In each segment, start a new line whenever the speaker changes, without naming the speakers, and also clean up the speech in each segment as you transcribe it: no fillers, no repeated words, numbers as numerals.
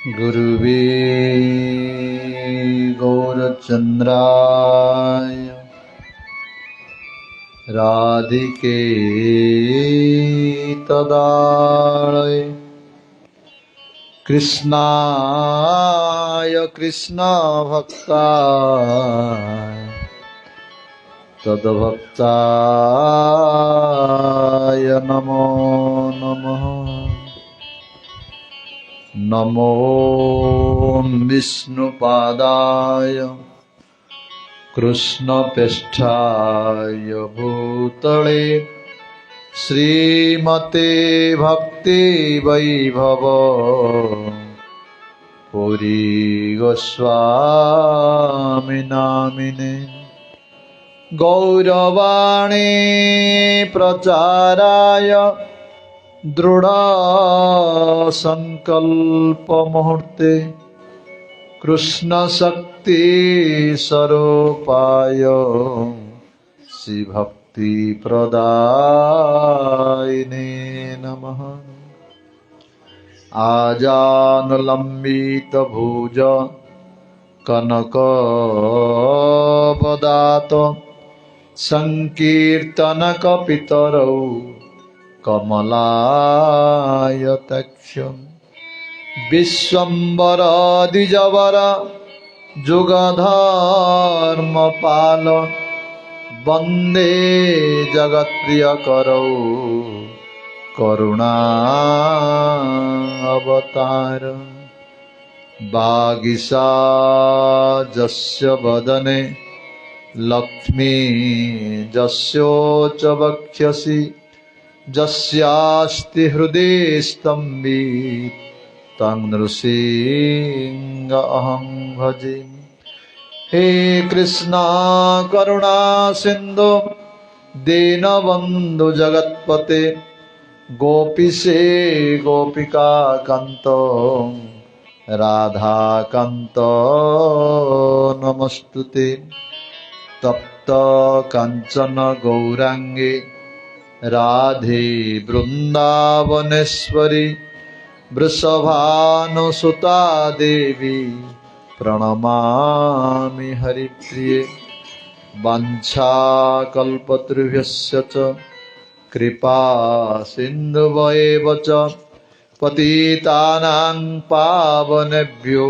गुरुवे गौरचन्द्राय राधिके तदालये कृष्णाय कृष्णभक्ताय तद्भक्ताय नमो नमः। नमो विष्णुपादाय कृष्णप्रेष्ठाय भूतले श्रीमते भक्ति वैभव पुरी गोस्वामी नामिने। गौरवाणी प्रचाराय दृढ़ संकल्प मुहूर्ते कृष्ण शक्ति स्वरूपाय श्री भक्ति प्रदायिने नमः। आजानुलंबित भुज कनकवदात संकीर्तन कपितरौ कमलायताक्ष विश्वम्बर द्विजवर जुगधर्मपाल वन्दे जगत्प्रियकरौ करुणावतार। वागीशाजस्य वदने लक्ष्मी जस्योच वक्ष्यसि जस्यास्ति हृदि स्तम्भित तं नृसिंहमहं भजे। हे कृष्णा करुणा सिंधु दीनबंधु जगत्पते गोपीशे गोपिका कांत राधा कांत नमस्तुते। तप्त कांचन गौरांगे राधे वृंदावनेश्वरी वृषभानुसुता देवी प्रणमामि हरिप्रिये। वाञ्छाकल्पतरुभ्यश्च च कृपा सिन्धुभ्येव च पतितानां पावनेभ्यो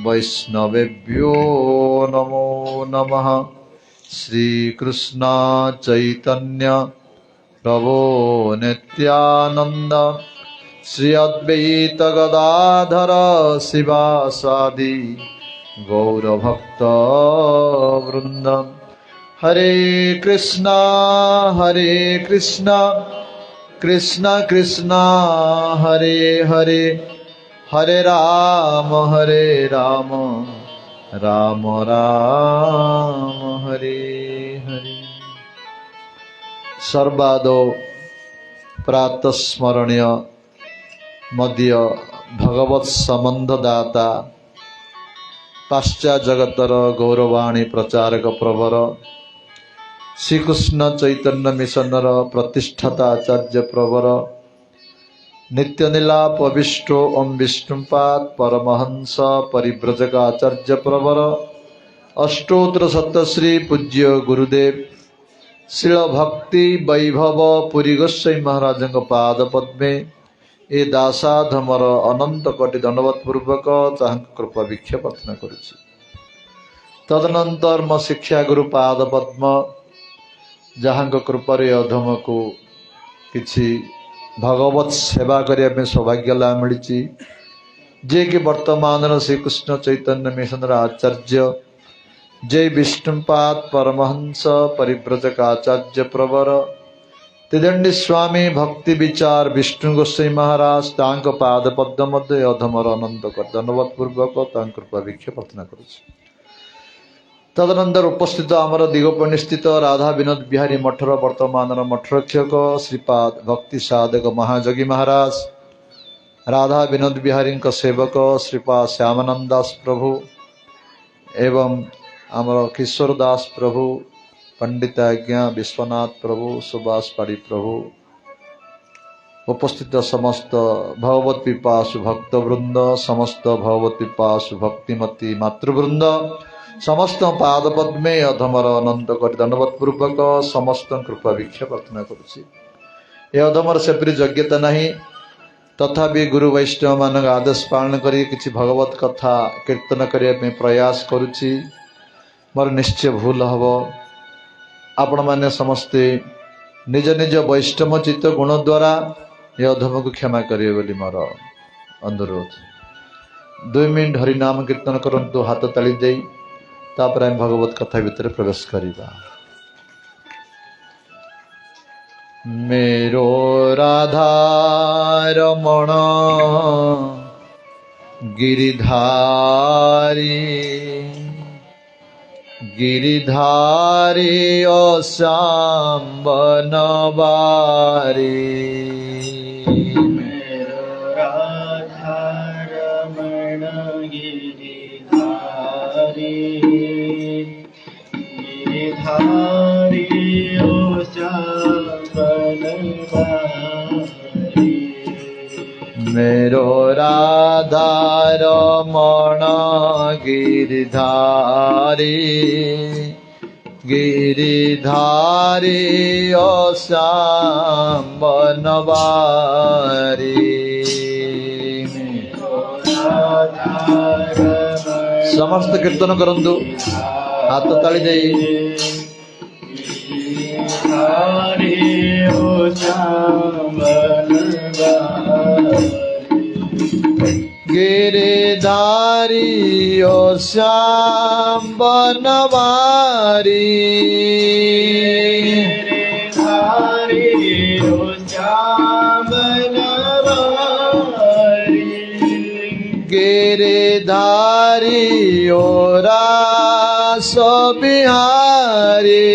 वैष्णवेभ्यो नमो नमः। श्रीकृष्ण चैतन्य प्रभो नित्यानंद श्री अद्वैत गदाधर शिवासादि गौरभक्त वृंद। हरे कृष्णा कृष्ण कृष्ण हरे हरे हरे राम राम राम हरे हरे। सर्वादो प्रातस्मरणीय मध्य भगवत संबंधदाता पाश्चात्य जगतर गौरवाणी प्रचारक प्रवर श्रीकृष्ण चैतन्य मिशनर प्रतिष्ठाता आचार्य प्रवर नित्यनिलाप अविष्टो ओम विष्णुपाद परमहंस परिव्रजक आचार्य प्रवर अष्टोत्र सप्तश्री पूज्य गुरुदेव शिल भक्ति वैभव पुरी गोस्वामी महाराज पाद पद्मे ए दासाधमर अनंत कोटि दंडवत पूर्वक कृपा भिक्षा प्रार्थना करुछि। तदनंतर मो शिक्षा गुरु पाद पद्म जहाँ कृपारे अधम को किछि भगवत सेवा करने सौभाग्य लाभ मिली जे कि वर्तमान श्रीकृष्ण चैतन्य मिशन आचार्य जय विष्णुपाद परमहंस परिव्रजक आचार्य प्रवर त्रिदंडी स्वामी भक्ति विचार विष्णु गोस्वामी महाराज तांक पाद पद्म मध्य अधमर अनंत दंडवत पूर्वक कृपा भिक्षा प्रार्थना करुछि। तदनंतर उपस्थित आमर दिगोपनी स्थित राधा विनोद बिहारी मठर वर्तमान मठरक्षक श्रीपाद भक्ति साधक महाजगी महाराज राधा विनोद बिहारी सेवक श्रीपाद श्यामानंद दास प्रभु एवं आमर किशोर दास प्रभु पंडित आज्ञा विश्वनाथ प्रभु सुभाष पाड़ी प्रभु उपस्थित समस्त भगवत पिपासु भक्तवृंद, समस्त भगवत पिपासु भक्तिमती मातृवृंद, समस्त पाद पद्मे अधमर अनंत कर दंडवत पूर्वक समस्त कृपा भिक्षा प्रार्थना करुछि। ए अधमर सेपरी योग्यता नहीं, तथापि गुरु वैष्णव मान आदेश पालन करी किछि भगवत कथा कीर्तन करने में प्रयास करुछि। मोर निश्चय भूल हब, आपण माने समस्ते निज निज वैष्णव चित्त गुण द्वारा ये अधम को क्षमा करिए बोली मोर अनुरोध। 2 मिनट हरि नाम कीर्तन करंतु हाथ ताली दे, तापर हम भगवत कथा भीतर प्रवेश करिबा। मेरो राधा रमण गिरिधारी, गिरिधारी अश्याम बनवारी।
मेरो राधा रमण गिरिधारी, गिरिधारी अश्याम बनवारी।
मेरो राधा रमण गिरिधारी, गिरिधारी अश्याम बनवारी। समस्त कीर्तन करंतु हाथ ताली दे। गिरिधारी अश्याम बनवारी,
गिरिधारी अश्याम बनवारी।
गिरिधारी ओ रास बिहारी,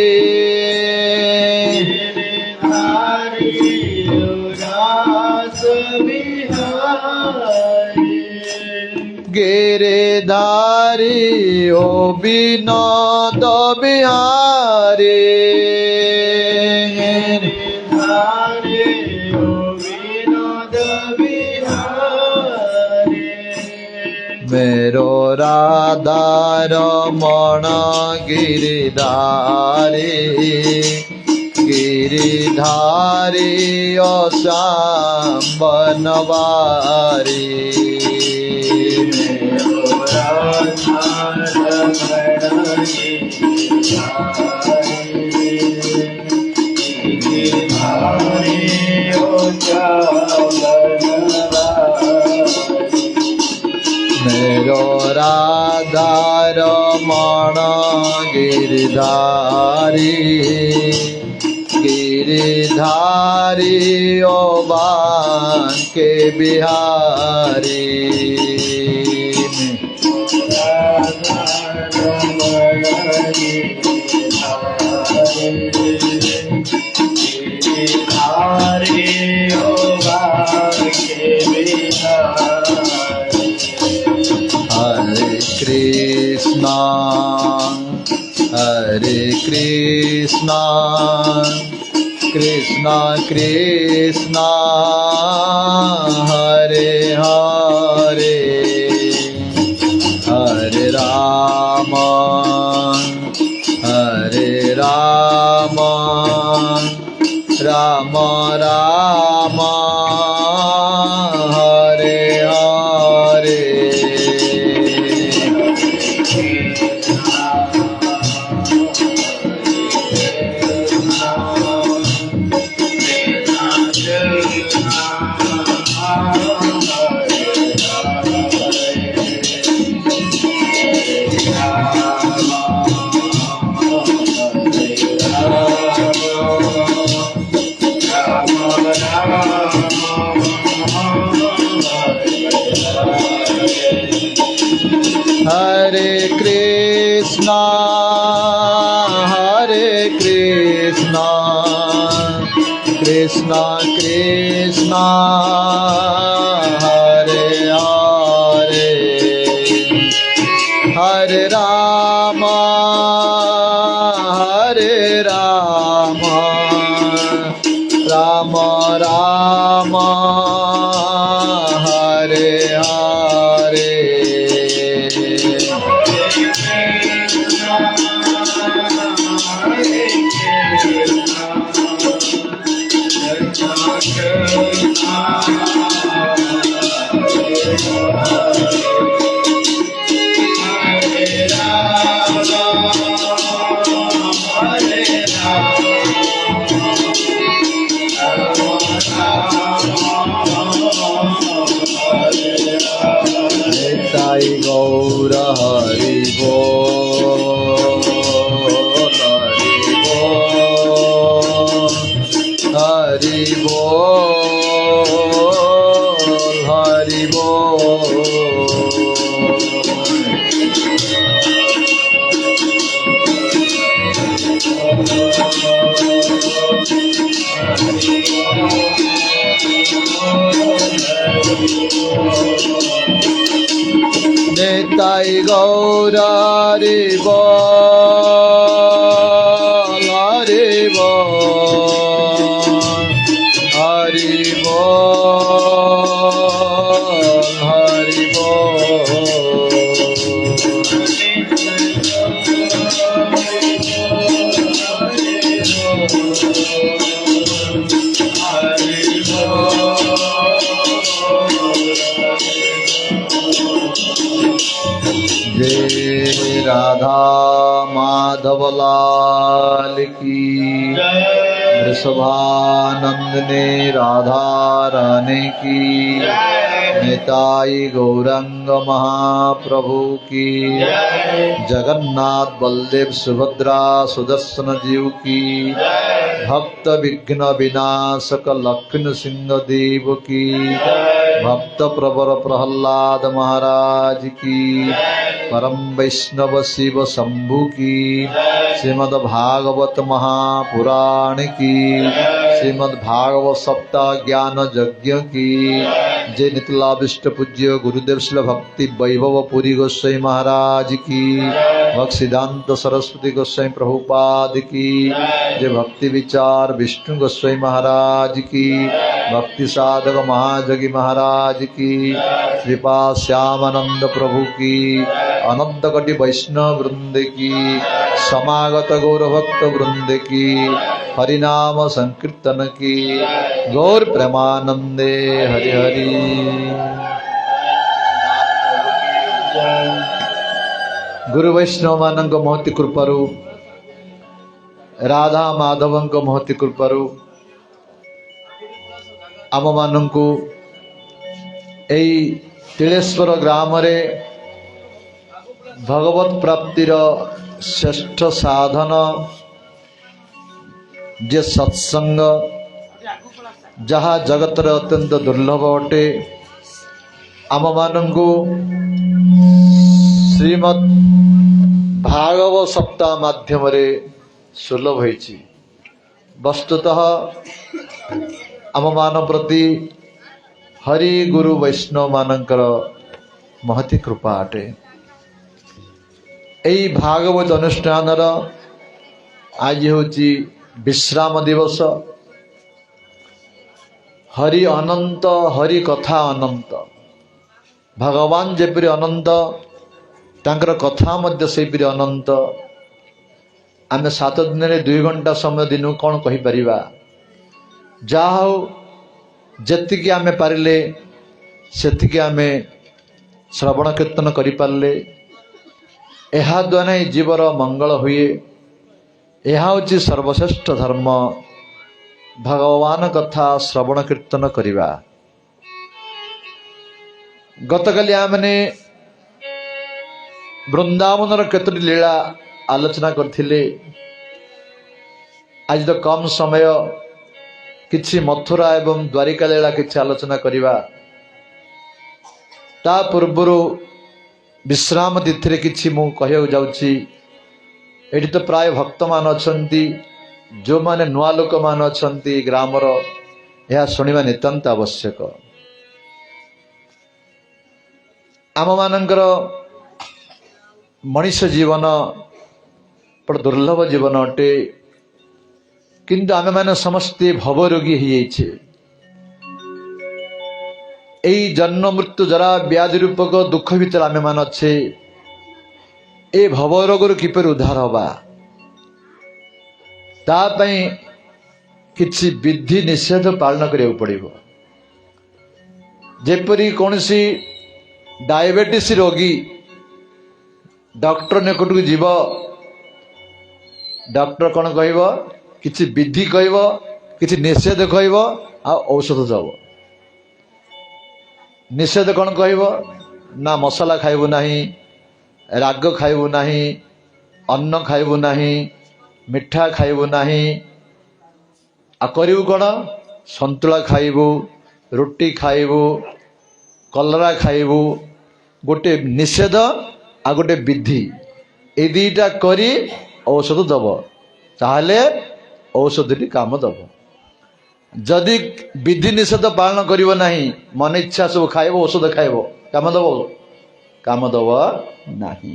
गिरिधारी ओ विनोद बिहारी,
गिरिधारी ओ विनोद बिहारी।
मेरो राधा रमण गिरिधारी, गिरिधारी अश्याम बनवारी। मेरो राधा रमण गिरिधारी, गिरिधारी ओ बांके बिहारी। हरे कृष्णा, हरे कृष्णा, कृष्णा कृष्णा हरे हरे, हरे राम, हरे राम, राम राम हरे हरे। हरे कृष्णा, हरे कृष्णा, कृष्णा कृष्णा हरे हरे, हरे राम, हरे राम, राम राम हरे हरे निताई गौर हरि बोल हरि बोल हरि बोल निताई गौर हरि बोल हरि बोल हरि बोल हरि जय राधा माधव लाल की वृषभानंदने राधा रानी की निताई गौरंग महाप्रभु की जगन्नाथ बलदेव सुभद्रा सुदर्शन जीव की भक्त विघ्न विनाशक लक्ष्मण सिंह देव की भक्त प्रवर प्रहलाद महाराज की परम वैष्णव शिव शंभु की श्रीमद् भागवत महापुराण की श्रीमद् भागवत सप्ताह ज्ञान यज्ञ की जय नितलाभिष्ट पूज्य गुरुदेव श्री भक्ति वैभव पुरी गोस्वामी महाराज की भक्सिद्धांत सरस्वती गोस्वामी प्रभुपाद की जय भक्ति विचार विष्णु गोस्वामी महाराज की भक्ति साधक महाजगी महाराज की कृपा श्यामानंद प्रभु की अनंत कोटि वैष्णव वृंद की समागत गौर भक्त वृंद की हरिनाम संकीर्तन की गौर प्रेमानंदे हरि हरि गुरु वैष्णव मानक महती कृपारु राधा माधवंक महती कृपारु आम मानकु एई तिलेश्वर ग्राम रे भगवत प्राप्तिर श्रेष्ठ साधन जे सत्संग जहाँ जगत रे अत्यंत दुर्लभ अटे आम मानकु श्रीमद् भागवत सप्ताह माध्यम रे सुलभ होइछि। वस्तुतः आम मान प्रति हरि गुरु वैष्णव मानकर महती कृपा अटे। एई भागवत अनुष्ठान आज होची विश्राम दिवस। हरि अनंत हरि कथा अनंत भगवान जेपरि अनंत तांकर कथा मध्य सेपरि अनंत। आमे 7 दिन रे 2 घंटा समय दिन कौन कहि परिबा। जा हो जतिकी आमे पारिले सेतिकी आमे श्रवण कीर्तन करि पारले एहा द्वारा जीवर मंगल हुए। यह हूँ सर्वश्रेष्ठ धर्म भगवान कथा श्रवण कीर्तन करिबा। गतकाली आमने वृंदावन केतोटी लीला आलोचना करथिले। आज तो कम समय किछि मथुरा एवं द्वारिका लीला किछि आलोचना करिबा। ता पूर्वरु विश्राम तिथि किछि मु कहियो जाउछि। एठी तो प्राय भक्त मान अछंती जो माने नुआ लोक मान अछंती ग्रामर यह शुणिबा नितांत आवश्यक। आम मानकर मनुष्य जीवन बड़ दुर्लभ जीवन अटे। किंतु आमे माने समस्ते भवरोगी ही जाइछे। এই জন্ম মৃত্যু জরা ব্যাধি রূপক দুঃখ ভিতরে আমি মান অছে ए भवरोगर किपर उद्धार हवा तापाई किछि विधि निषेध पालन करिया पड़िबो। जेपरी कोनसी डायबिटीज रोगी डॉक्टर निकटକୁ जीव डॉक्टर कौन कहब किछि विधि कहब किछि निषेध कहब आ औषध दब। निषेध कौन कहब ना मसला खाइबु नाही, राग खाइबु नाही, अन्न खाइबु नाही, मिठा खाइबु नाही, आ करिबु कौन संतुला खाइबु, रोटी खाइबु, कलरा खाइबु। गोटे निषेध आ गोटे विधि ए दुईटा करी औषध दब ताहले औषधटी काम दब। जदि विधि निषेध पालन करिब नाही मन इच्छा सब खाइब औषध खाइब काम दब काम दब नाही।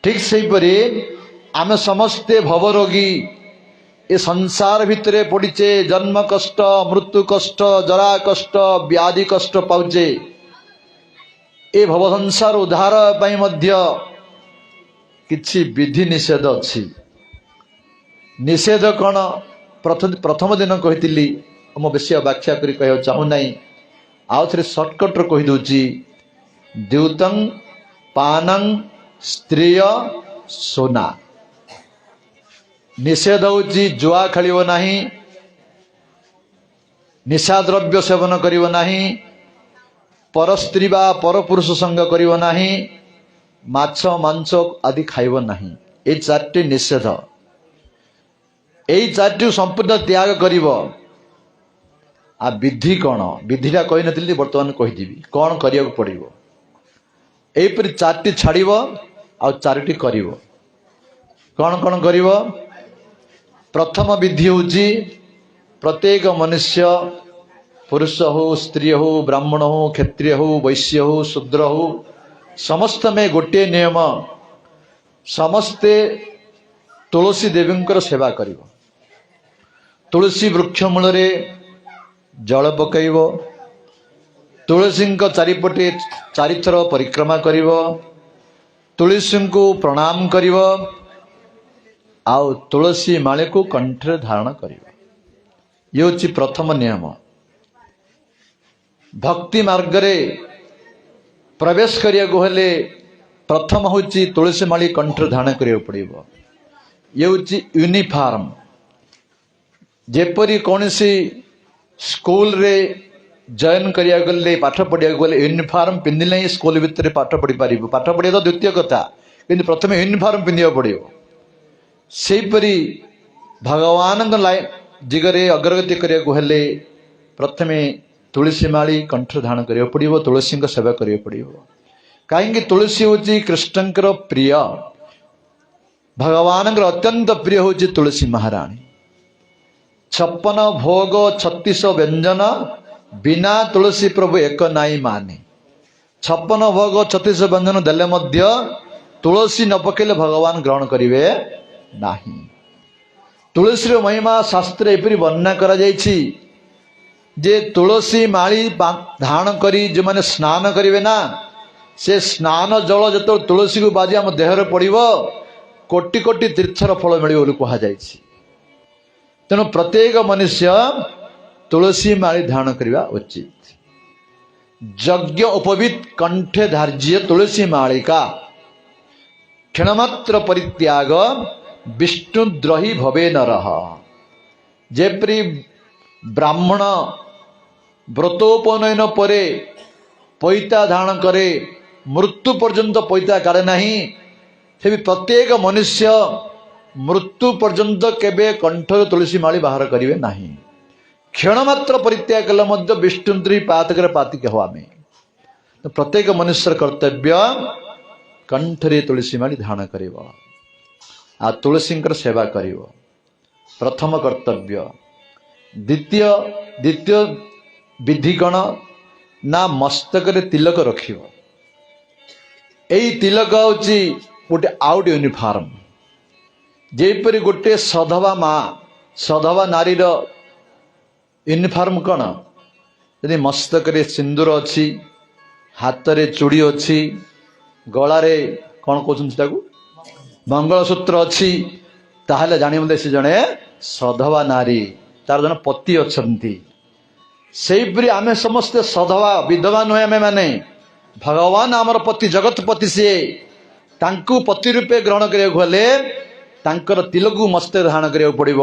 ठीक सेहीपरि आमे समस्ते भवरोगी ए संसार भितरे पड़िचे जन्म कष्ट मृत्यु कष्ट जरा कष्ट व्याधि कष्ट पाउचे। ए भव संसार उद्धार पाई मध्य किछि विधि निषेध अछि। निषेध कौन प्रथम दिन कही मो बेसी व्याख्या करी कह चाहू नहीं आउ थे सर्टकट कही दूची द्यूतं पानं स्त्रीय सोना। निषेध होची जुआ खेलिबो नाही, निशा द्रव्य सेवन करिबो नाही, पर स्त्री बा पर पुरुष संग करिबो नाही, माछ मांस आदि खाइबो नाही। ए चारटी निषेध एई चारटी संपूर्ण त्याग करिबो। आ विधि कौन विधिटा कही नथिली वर्तमान कहीदेवी कौन करिया पड़िबो। एपरि चारटी छाड़िबो आ चारटी करिबो। कौन कौन करिबो? प्रथम विधि होची प्रत्येक मनुष्य पुरुष हो स्त्री हो ब्राह्मण हो क्षत्रिय हो वैश्य हो शूद्र हो समस्त में गोटे नियम समस्ते तुलसी देवींकर सेवा करिबो। तुलसी वृक्ष मूल जल पकईब, तुलसी चारिपटे चारिथर परिक्रमा करिब, तुलसी को प्रणाम करिब, आउ तुलसी माले को कंठरे धारण करिब। ये होची प्रथम नियम। भक्ति मार्ग रे प्रवेश करिया को हेले प्रथम होची तुलसी माली कंठरे धारण करिया पड़िबो। ये होची यूनिफॉर्म। जेपरी कौनसी स्कूल रे जॉइन करिया गले पाठ पढ़िया गले यूनिफॉर्म पिंधिले ही स्कूल भितर पाठ पढ़ी पारिबो। पाठ पढ़िया तो द्वितीय कथा किंतु प्रथम यूनिफॉर्म पिंधिया पड़िबो। सेहीपरि भगवान जिगरे अग्रगति करिया को हेले प्रथमे तुलसी माली कंठ धारण करिया पड़िबो, तुलसी सेवा करिया पड़िबो। कहीं तुलसी होची कृष्णंकर प्रिय, भगवान अत्यंत प्रिय होची तुलसी महारानी। 56 भोग 36 व्यंजन बिना तुलसी प्रभु एक नाई माने। 56 भोग 36 व्यंजन देले मध्य तुलसी न पकेले भगवान ग्रहण करिवे नाही। तुलसी रो महिमा शास्त्र एपरि वर्णना करा जायछि जे तुलसी माली धारण करी जो माने स्नान करिवे ना से स्नान जल जतो तुलसी को बाजी हम देहरे पड़िबो कोटि कोटि तीर्थर फल मिलिबो बोली कहा जायछि। तेणु प्रत्येक मनुष्य तुलसी माली धारण करवा उचित। यज्ञ उपवीत कंठे धार्य तुलसी मालिका क्षणमात्र परित्याग विष्णुद्रोही भवे नरः। जेपरि ब्राह्मण व्रतोपनयन परे पैता धारण करे मृत्यु पर्यंत पैता काढ़े नहीं, से भी प्रत्येक मनुष्य मृत्यु पर्यंत केबे कंठर तुलसी माली बाहर करिवे नाही। क्षण मात्र परित्याग कले मध्य विष्णुद्रोही पातक पाति कहो आमे। तो प्रत्येक मनुष्य कर्तव्य कंठरे तुलसी माली धारण करिवो आ तुलसी सेवा करिवो प्रथम कर्तव्य। द्वितीय विधि कौन ना मस्तक रे तिलक रखिवो। एई तिलक होची गोटे आउट यूनिफॉर्म। जेपरि गोटे सधवा माँ सधवा नारीर यूनिफॉर्म कौन ଯଦି ମସ୍ତକରେ ସିନ୍ଦୁର ଅଛି, ହାତରେ ଚୁଡ଼ି ଅଛି, ଗଳାରେ କ'ଣ କହୁଛନ୍ତି ତାକୁ ମଙ୍ଗଳସୂତ୍ର ଅଛି, ତାହେଲେ ଜାଣିବେ ସେ ଜଣେ ସଧବା ନାରୀ, ତାର ଜଣେ ପତି ଅଛନ୍ତି। ସେଇପରି ଆମେ ସମସ୍ତେ ସଧବା, ବିଧବା ନୁହେଁ ଆମେ ମାନେ। ଭଗବାନ ଆମର ପତି, ଜଗତପତି ସିଏ। ତାଙ୍କୁ ପତି ରୂପେ ଗ୍ରହଣ କରିବାକୁ ହେଲେ ତାଙ୍କର ତିଲକୁ ମସ୍ତକରେ ଧାରଣ କରିବାକୁ ପଡ଼ିବ,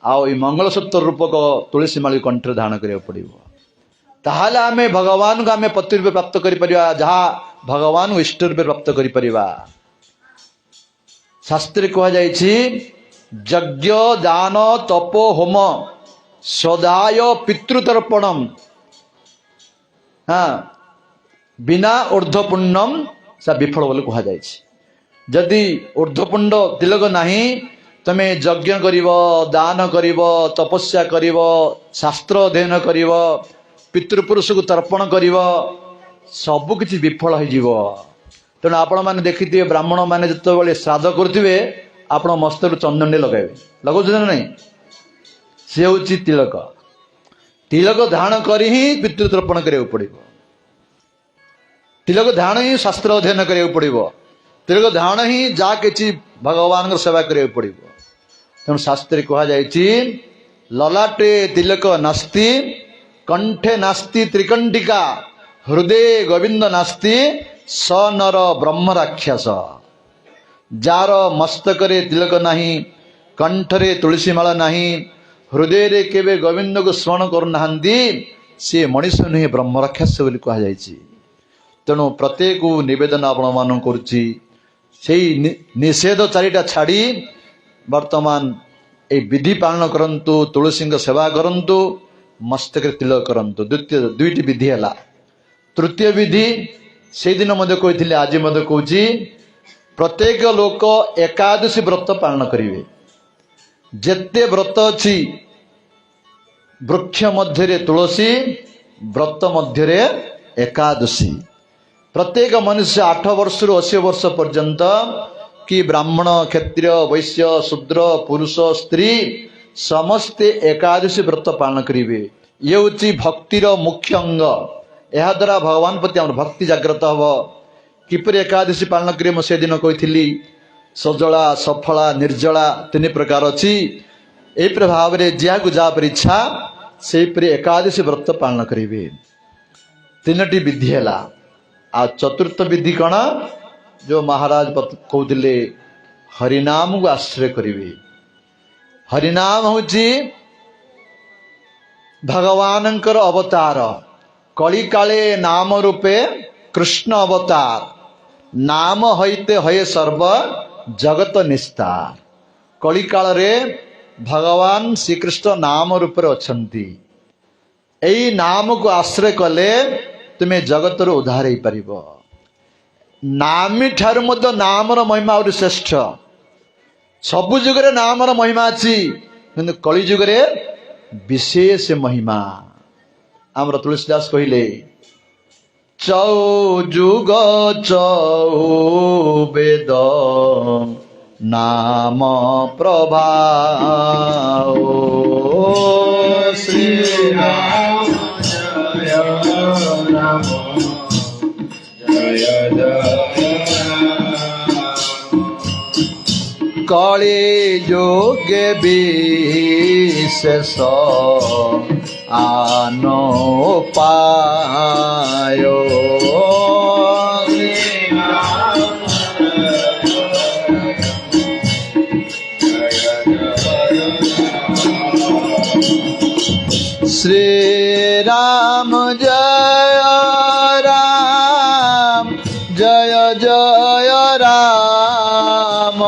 ଆଉ ଏଇ ମଙ୍ଗଳସୂତ୍ର ରୂପକ ତୁଳସୀ ମାଳି କଣ୍ଠରେ ଧାରଣ କରିବାକୁ ପଡ଼ିବ। ତାହେଲେ ଆମେ ଭଗବାନଙ୍କୁ ଆମେ ପତି ରୂପେ ପ୍ରାପ୍ତ କରିପାରିବା, ଯାହା ଭଗବାନଙ୍କୁ ଇଷ୍ଟ ରୂପେ ପ୍ରାପ୍ତ କରିପାରିବା। ଶାସ୍ତ୍ରରେ କୁହାଯାଇଛି ଯଜ୍ଞ ଦାନ ତପ ହୋମ ସଦାୟ ପିତୃତର୍ପଣମ୍ ବିନା ଊର୍ଦ୍ଧ୍ୱପୁଣ୍ଡମ୍ ସା ବିଫଳ ବୋଲି କୁହାଯାଇଛି। ଯଦି ଊର୍ଦ୍ଧ୍ୱପୁଣ୍ଡ ତିଲକ ନାହିଁ, ତମେ ଯଜ୍ଞ କରିବ, ଦାନ କରିବ, ତପସ୍ୟା କରିବ, ଶାସ୍ତ୍ର ଅଧ୍ୟୟନ କରିବ, ପିତୃପୁରୁଷକୁ ତର୍ପଣ କରିବ, ସବୁକିଛି ବିଫଳ ହେଇଯିବ। ତେଣୁ ଆପଣମାନେ ଦେଖିଥିବେ ବ୍ରାହ୍ମଣ ମାନେ ଯେତେବେଳେ ଶ୍ରାଦ୍ଧ କରୁଥିବେ ଆପଣ ମସ୍ତକରୁ ଚନ୍ଦନ ଲଗାଇବେ, ଲଗାଉଛନ୍ତି ନା ନାହିଁ? ସେ ହେଉଛି ତିଳକ। ତିଳକ ଧାରଣ କରି ହିଁ ପିତୃତର୍ପଣ କରିବାକୁ ପଡ଼ିବ। ତିଳକ ଧାରଣ ହିଁ ଶାସ୍ତ୍ର ଅଧ୍ୟୟନ କରିବାକୁ ପଡ଼ିବ। ତିଳକ ଧାରଣ ହିଁ ଯାହା କିଛି ଭଗବାନଙ୍କର ସେବା କରିବାକୁ ପଡ଼ିବ। ତେଣୁ ଶାସ୍ତ୍ରରେ କୁହାଯାଇଛି ଲଲାଟେ ତିଲକ ନାସ୍ତି, କଣ୍ଠେ ନାସ୍ତି ତ୍ରିକଣ୍ଠିକା, ହୃଦେ ଗୋବିନ୍ଦ ନାସ୍ତି, ସ ନର ବ୍ରହ୍ମ ରାକ୍ଷସ। ଯାହାର ମସ୍ତକରେ ତିଲକ ନାହିଁ, କଣ୍ଠରେ ତୁଳସୀ ମାଳ ନାହିଁ, ହୃଦୟରେ କେବେ ଗୋବିନ୍ଦକୁ ସ୍ମରଣ କରୁନାହାନ୍ତି, ସିଏ ମଣିଷ ନୁହେଁ, ବ୍ରହ୍ମ ରାକ୍ଷସ ବୋଲି କୁହାଯାଇଛି। ତେଣୁ ପ୍ରତ୍ୟେକ ନିବେଦନ ଆପଣମାନଙ୍କୁ କରୁଛି, ସେଇ ନିଷେଧ ଚାରିଟା ଛାଡ଼ି ବର୍ତ୍ତମାନ এই ବିଧି ପାଳନ କରନ୍ତୁ, ତୁଳସୀଙ୍କ ସେବା କରନ୍ତୁ, ମସ୍ତକରେ ତିଳକ କରନ୍ତୁ। ଦୁଇଟି ବିଧି ହେଲା। ତୃତୀୟ ବିଧି ସେଇଦିନ ମଧ୍ୟ କହିଥିଲି, ଆଜି ମଧ୍ୟ କହୁଛି, ପ୍ରତ୍ୟେକ ଲୋକ ଏକାଦଶୀ ବ୍ରତ ପାଳନ କରିବେ। ଯେତେ ବ୍ରତ ଅଛି, ବୃକ୍ଷ ମଧ୍ୟରେ ତୁଳସୀ, ବ୍ରତ ମଧ୍ୟରେ ଏକାଦଶୀ। ପ୍ରତ୍ୟେକ ମନୁଷ୍ୟ 8 ବର୍ଷରୁ 80 ବର୍ଷ ପର୍ଯ୍ୟନ୍ତ, କି ବ୍ରାହ୍ମଣ, କ୍ଷତ୍ରିୟ, ବୈଶ୍ୟ, ଶୂଦ୍ର, ପୁରୁଷ, ସ୍ତ୍ରୀ ସମସ୍ତେ ଏକାଦଶୀ ବ୍ରତ ପାଳନ କରିବେ। ଇଏ ହେଉଛି ଭକ୍ତିର ମୁଖ୍ୟ ଅଙ୍ଗ। ଏହାଦ୍ୱାରା ଭଗବାନ ପ୍ରତି ଆମର ଭକ୍ତି ଜାଗ୍ରତ ହେବ। କିପରି ଏକାଦଶୀ ପାଳନ କରିବେ ମୁଁ ସେଦିନ କହିଥିଲି, ସଜଳା, ସଫଳା, ନିର୍ଜଳା 3 ପ୍ରକାର ଅଛି। ଏହିପରି ଭାବରେ ଯାହାକୁ ଯାହାପରି ଇଚ୍ଛା ସେହିପରି ଏକାଦଶୀ ବ୍ରତ ପାଳନ କରିବେ। 3ଟି ବିଧି ହେଲା। ଆଉ ଚତୁର୍ଥ ବିଧି କ'ଣ? ଯେଉଁ ମହାରାଜ କହୁଥିଲେ, ହରିନାମକୁ ଆଶ୍ରୟ କରିବେ। ହରିନାମ ହେଉଛି ଭଗବାନଙ୍କର ଅବତାର। କଳିକାଳେ ନାମ ରୂପେ କୃଷ୍ଣ ଅବତାର, ନାମ ହଇତେ ହଏ ସର୍ବ ଜଗତ ନିସ୍ତାର। କଳିକାଳରେ ଭଗବାନ ଶ୍ରୀକୃଷ୍ଣ ନାମ ରୂପରେ ଅଛନ୍ତି। ଏଇ ନାମକୁ ଆଶ୍ରୟ କଲେ ତୁମେ ଜଗତରୁ ଉଦ୍ଧାର ହେଇପାରିବ। ନାମୀ ଠାରୁ ମଧ୍ୟ ନାମର ମହିମା ଆହୁରି ଶ୍ରେଷ୍ଠ। ସବୁ ଯୁଗରେ ନାମର ମହିମା ଅଛି, କିନ୍ତୁ କଳି ଯୁଗରେ ବିଶେଷ ମହିମା। ଆମର ତୁଳସୀଦାସ କହିଲେ, ଚଉ ଯୁଗ ଚଉ ବେଦ ନାମ ପ୍ରଭାଓ, ଶ୍ରୀ
ରାମ ଜୟ ରାମ ଜୟ ଜୟ
কলি যোগে বিশেষ আনো পায়, শ্রীরাম জয় রাম জয় জয় রাম,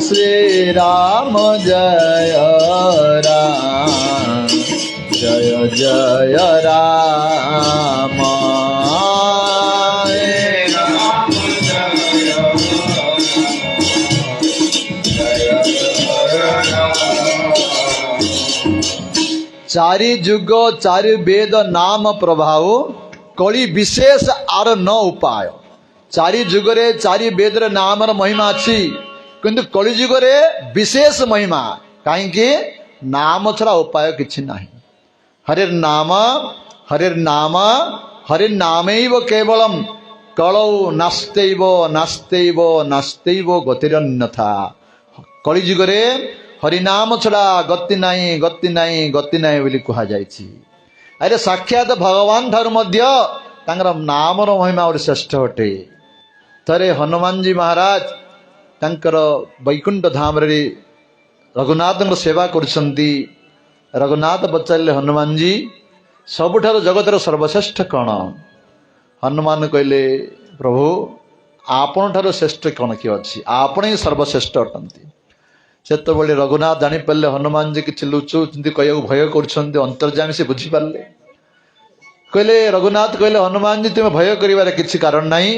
শ্রীরাম জয় রাম জয় জয় রাম, चारि जुग चारि वेद नाम प्रभाव, कली विशेष आर न उपाय। चारि जुगरे चारि वेदर नामर महिमा अच्छी किंतु कली जुगरे विशेष महिमा कहीं नाम छड़ा उपाय किछि नाही। हरिर नाम हरिर नाम हरिर नामैव केवलम कलौ नास्तेव नास्तेव नास्तेव गतिरन्यथा। कली जुगरे हरिनाम छड़ा गति नाही गति नाही गति नाही बोली कहा जायछि। अरे साक्षात भगवान ठारू मध्य तांकर नामर महिमा और श्रेष्ठ अटे। थरे हनुमान जी महाराज तांकर वैकुंठ धाम रे रघुनाथ सेवा करछंती। रघुनाथ पचारे हनुमान जी सबुठार जगतर सर्वश्रेष्ठ कौन? हनुमान कहले प्रभु आपण ठार श्रेष्ठ कौन किए अच्छी? आपण ही सर्वश्रेष्ठ अटंती। से रघुनाथ जानीपारे हनुमान जी किसी लुचुंट कह भय कर अंतर्जामी से बुझीपारे। कहले रघुनाथ कहले हनुमान जी तुम्हें भय कर किसी कारण नहीं,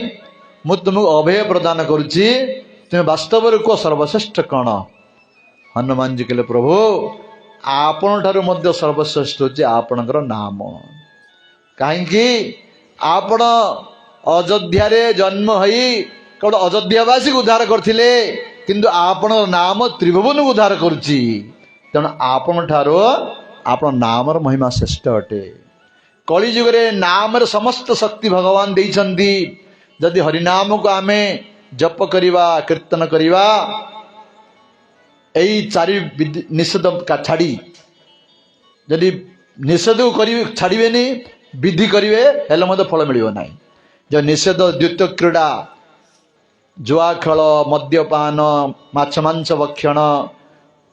मु तुमको अभय प्रदान करुच्ची, तुम्हें वास्तव कह सर्वश्रेष्ठ कौन? हनुमान जी कहले प्रभु आपण ठारू मध्य सर्वश्रेष्ठ होची आपणकर नाम। कहीं आपण अयोध्या रे जन्म होई केवल अयोध्यावासी को उद्धार करथिले, किंतु आपण नाम त्रिभुवन को उद्धार करुच्ची। तेणु आपण ठारू आपण नामर महिमा श्रेष्ठ अटे। कली जुगरे नाम समस्त शक्ति भगवान देइछंती। जदि हरिनाम को आमे जप करिवा कीर्तन करिवा यही चारि निषेध का छाड़ी जदि निषेध छाड़े विधि करेंगे हेल्ले मत फल मिल ना। जो निषेध द्वितीय क्रीड़ा जुआ खेल मद्यपान माछ मांस भक्षण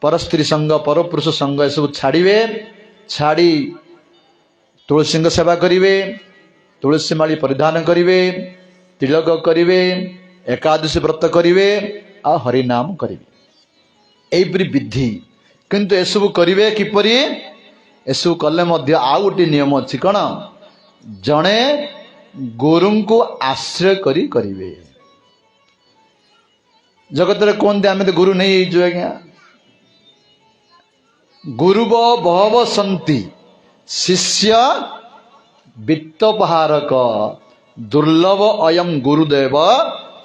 परस्त्री संग परपुरुष संग ये सब छाड़े छाड़ी तुलसी सेवा करेंगे, तुलसी माली परिधान करेंगे, तिलक करेंगे, एकादशी व्रत करेंगे आ हरिनाम करेंगे। एपरी विधि किंतु एसबू करेंगे किपरि? एसबू कले मध्य आउ गोटे नियम अच्छी कौन? जड़े गुरु को आश्रय करी करेंगे। जगत रे कहते आम तो गुरु नहीं जो आज्ञा गुरु बहव सन्ति शिष्य वित्तपहारक दुर्लभ अयम गुरुदेव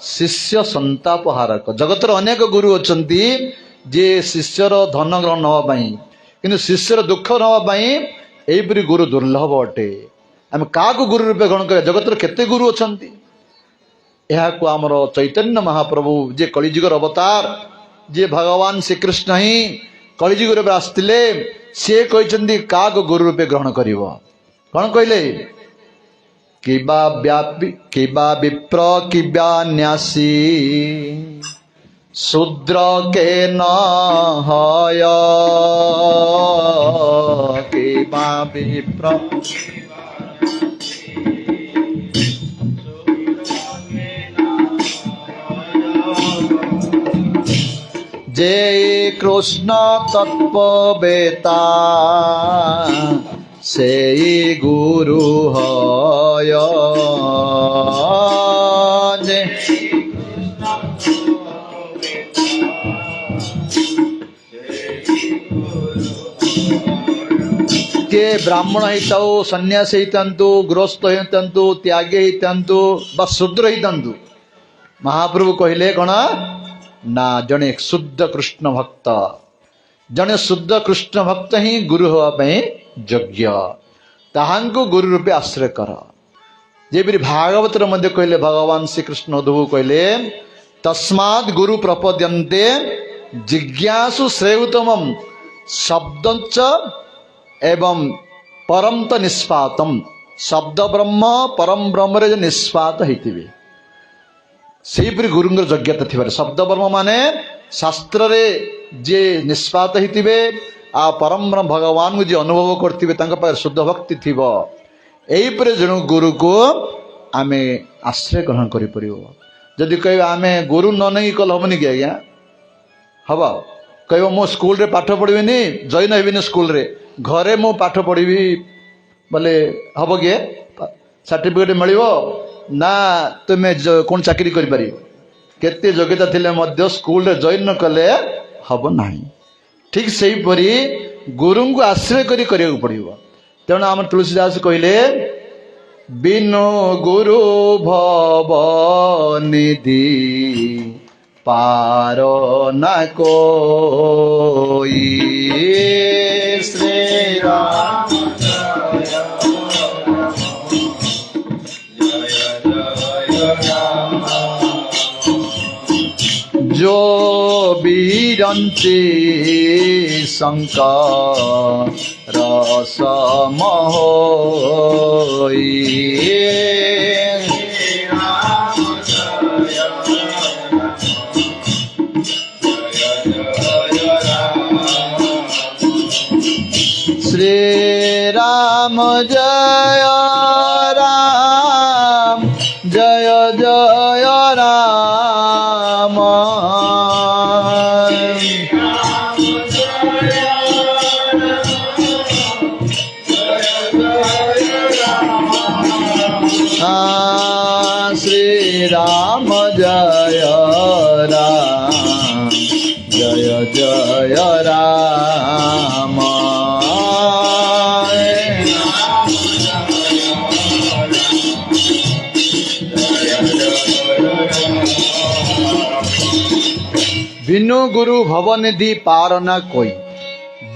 शिष्य संतापहारक। जगत अनेक गुरु अच्छी जे शिष्यर धन ग्रहण नापी किंतु शिष्यर दुख नापी यहीपरि गुरु दुर्लभ अटे। आम क्या गुरु रूपे ग्रहण कर? जगत केते गुरु अच्छा यह आमर चैतन्य महाप्रभु जे कलिजुगर अवतार जे भगवान श्रीकृष्ण ही कलिजुगर आसते सी कहते क्या गुरु रूपे ग्रहण कर कौन कहले? किबा विप्र किबा न्यासी शूद्र के न हय किबा विप्र जे कृष्ण तत्व बेता से गुरु हय। के ब्राह्मण होता सन्यासी होता गृहस्थ होता त्यागी होता बा शूद्र होता महाप्रभु कहले कौन ना जड़े शुद्ध कृष्ण भक्त जड़े शुद्ध कृष्ण भक्त ही गुरु होगापी योग्य ताहांको गुरु रूपे आश्रय कर। जेपरि भागवत मध्य कहले भगवान श्रीकृष्ण उद्धव कहले तस्मात् गुरु प्रपद्यन्ते जिज्ञासु श्रेयोत्तमं शब्दंच एवं परम त निष्पातम शब्द ब्रह्म परम ब्रह्म रे निष्पात होइतिबे सेपरि गुरुंगर योग्यता थिबार शब्द ब्रह्म माने शास्त्र रे जे निष्पात होइतिबे आ परम ब्रह्म भगवान को जे अनुभव करथिबे तांका पाखे शुद्ध भक्ति थिबो एहिपरि जणु गुरु को आमे आश्रय ग्रहण करि परिबो। जदि कहबे आमे गुरु न नहीं कल हमनी के आज्ञा हबो कहबो मो स्कूल रे पाठ पढिबिनी जॉइन हेबिनी स्कूल रे घरे मो पाठ पढ़ी बोले हम किए सर्टिफिकेट मिल ना तुम्हें कौन चाकरी करते योग्यता थिले मध्य स्कूल रे जॉइन न कले हम ना। ठीक से गुरु को आश्रय करिया पड़ो। तेणु आम तुलसीदास कहले बिनु गुरु भव निधि पारो न कोई। श्री राम
जय राम
जो बीरंची शंकर रसम होई। श्री राम जय राम जय जय राम। श्री राम जय राम जय जय राम। बिनु गुरु भवनिधि पार न कोई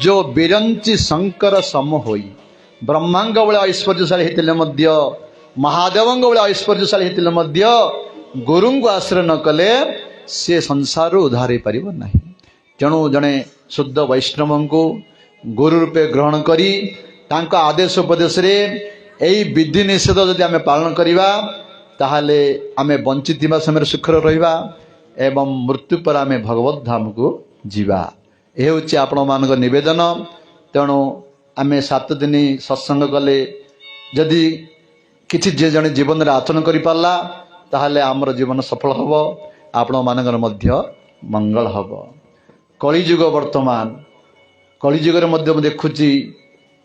जो बिरंची शंकर सम होई। ब्रह्मांग भଳି ऐश्वर्यशाली ହେଇଥିଲେ ମଧ୍ୟ महादेवଙ୍କ ଭଳି ऐश्वर्यशाली ହେଇଥିଲେ ମଧ୍ୟ गुरुଙ୍କୁ आश्रय न कले से संसार उद्धार हो पारिब नाही। तेणु जड़े शुद्ध वैष्णवଙ୍କୁ गुरु रूपे ग्रहण करी तांको आदेश उपदेश रे एई विधि निषेध यदि आमे पालन करिबा ताहाले आमे वंचित समय सुखर रहिबा एवं मृत्यु पर आमे भगवत धाम को जीवा। यह हूँ आपण मान निवेदन। तेणु आमे 7 दिन सत्संग कले जदि किछि जे जने जीवन रे आचरण करि पारला ताहाले आमर जीवन सफल हबो, आपण मानकर मध्य मंगल हबो। कलिजुग वर्तमान कलिजुग रे मध्य देखुची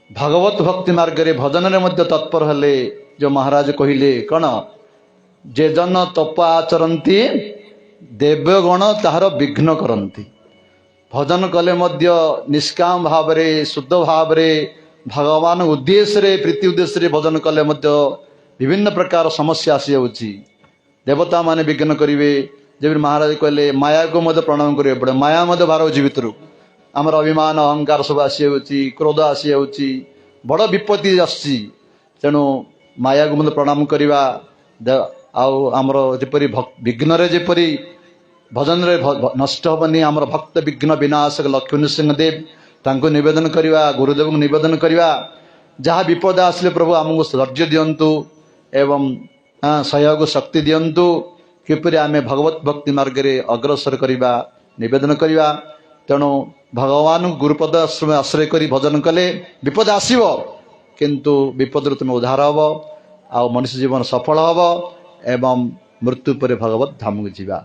भगवत भक्ति मार्ग रे भजन रे मध्य तत्पर हेले जो महाराज कहिले कण जे जन तप आचरती देवगण ताहार विघ्न करती। भजन कले मध्य निष्काम भाव रे शुद्ध भाव रे भगवान उद्देश्य रे प्रीति उद्देश्य रे भजन कले मध्य विभिन्न प्रकार समस्या आसी जाउची। देवता माने विघ्न करिवे। जब महाराज कहले माया को मध्य प्रणाम करिवे पड़े। माया मध्य बार होची भितरु आमर अभिमान अहंकार सब आसी जाउची, क्रोध आसी जाउची, बड़ विपत्ति आसी। तेणु माया को मध्य प्रणाम करिवा आउ आमर जेपरी विघ्न रे जेपरी भजन रे नष्ट हबनी आमर भक्त विघ्न विनाशक लक्ष्मण सिंह देव तांको निवेदन करिवा, गुरुदेव को निवेदन करिवा जहाँ विपद आसले प्रभु आमको धैर्य दियंतु एवं सहयोग शक्ति दियंतु किपरि आमे भगवत भक्ति मार्ग रे अग्रसर करिवा निवेदन करिवा। तेणु भगवान गुरुपद आश्रय करी भजन कले विपद आसीबो किंतु विपद रे तुम उद्धार हबो आ मनुष्य जीवन सफल हबो एवं मृत्यु पर भगवत धाम को जीवा।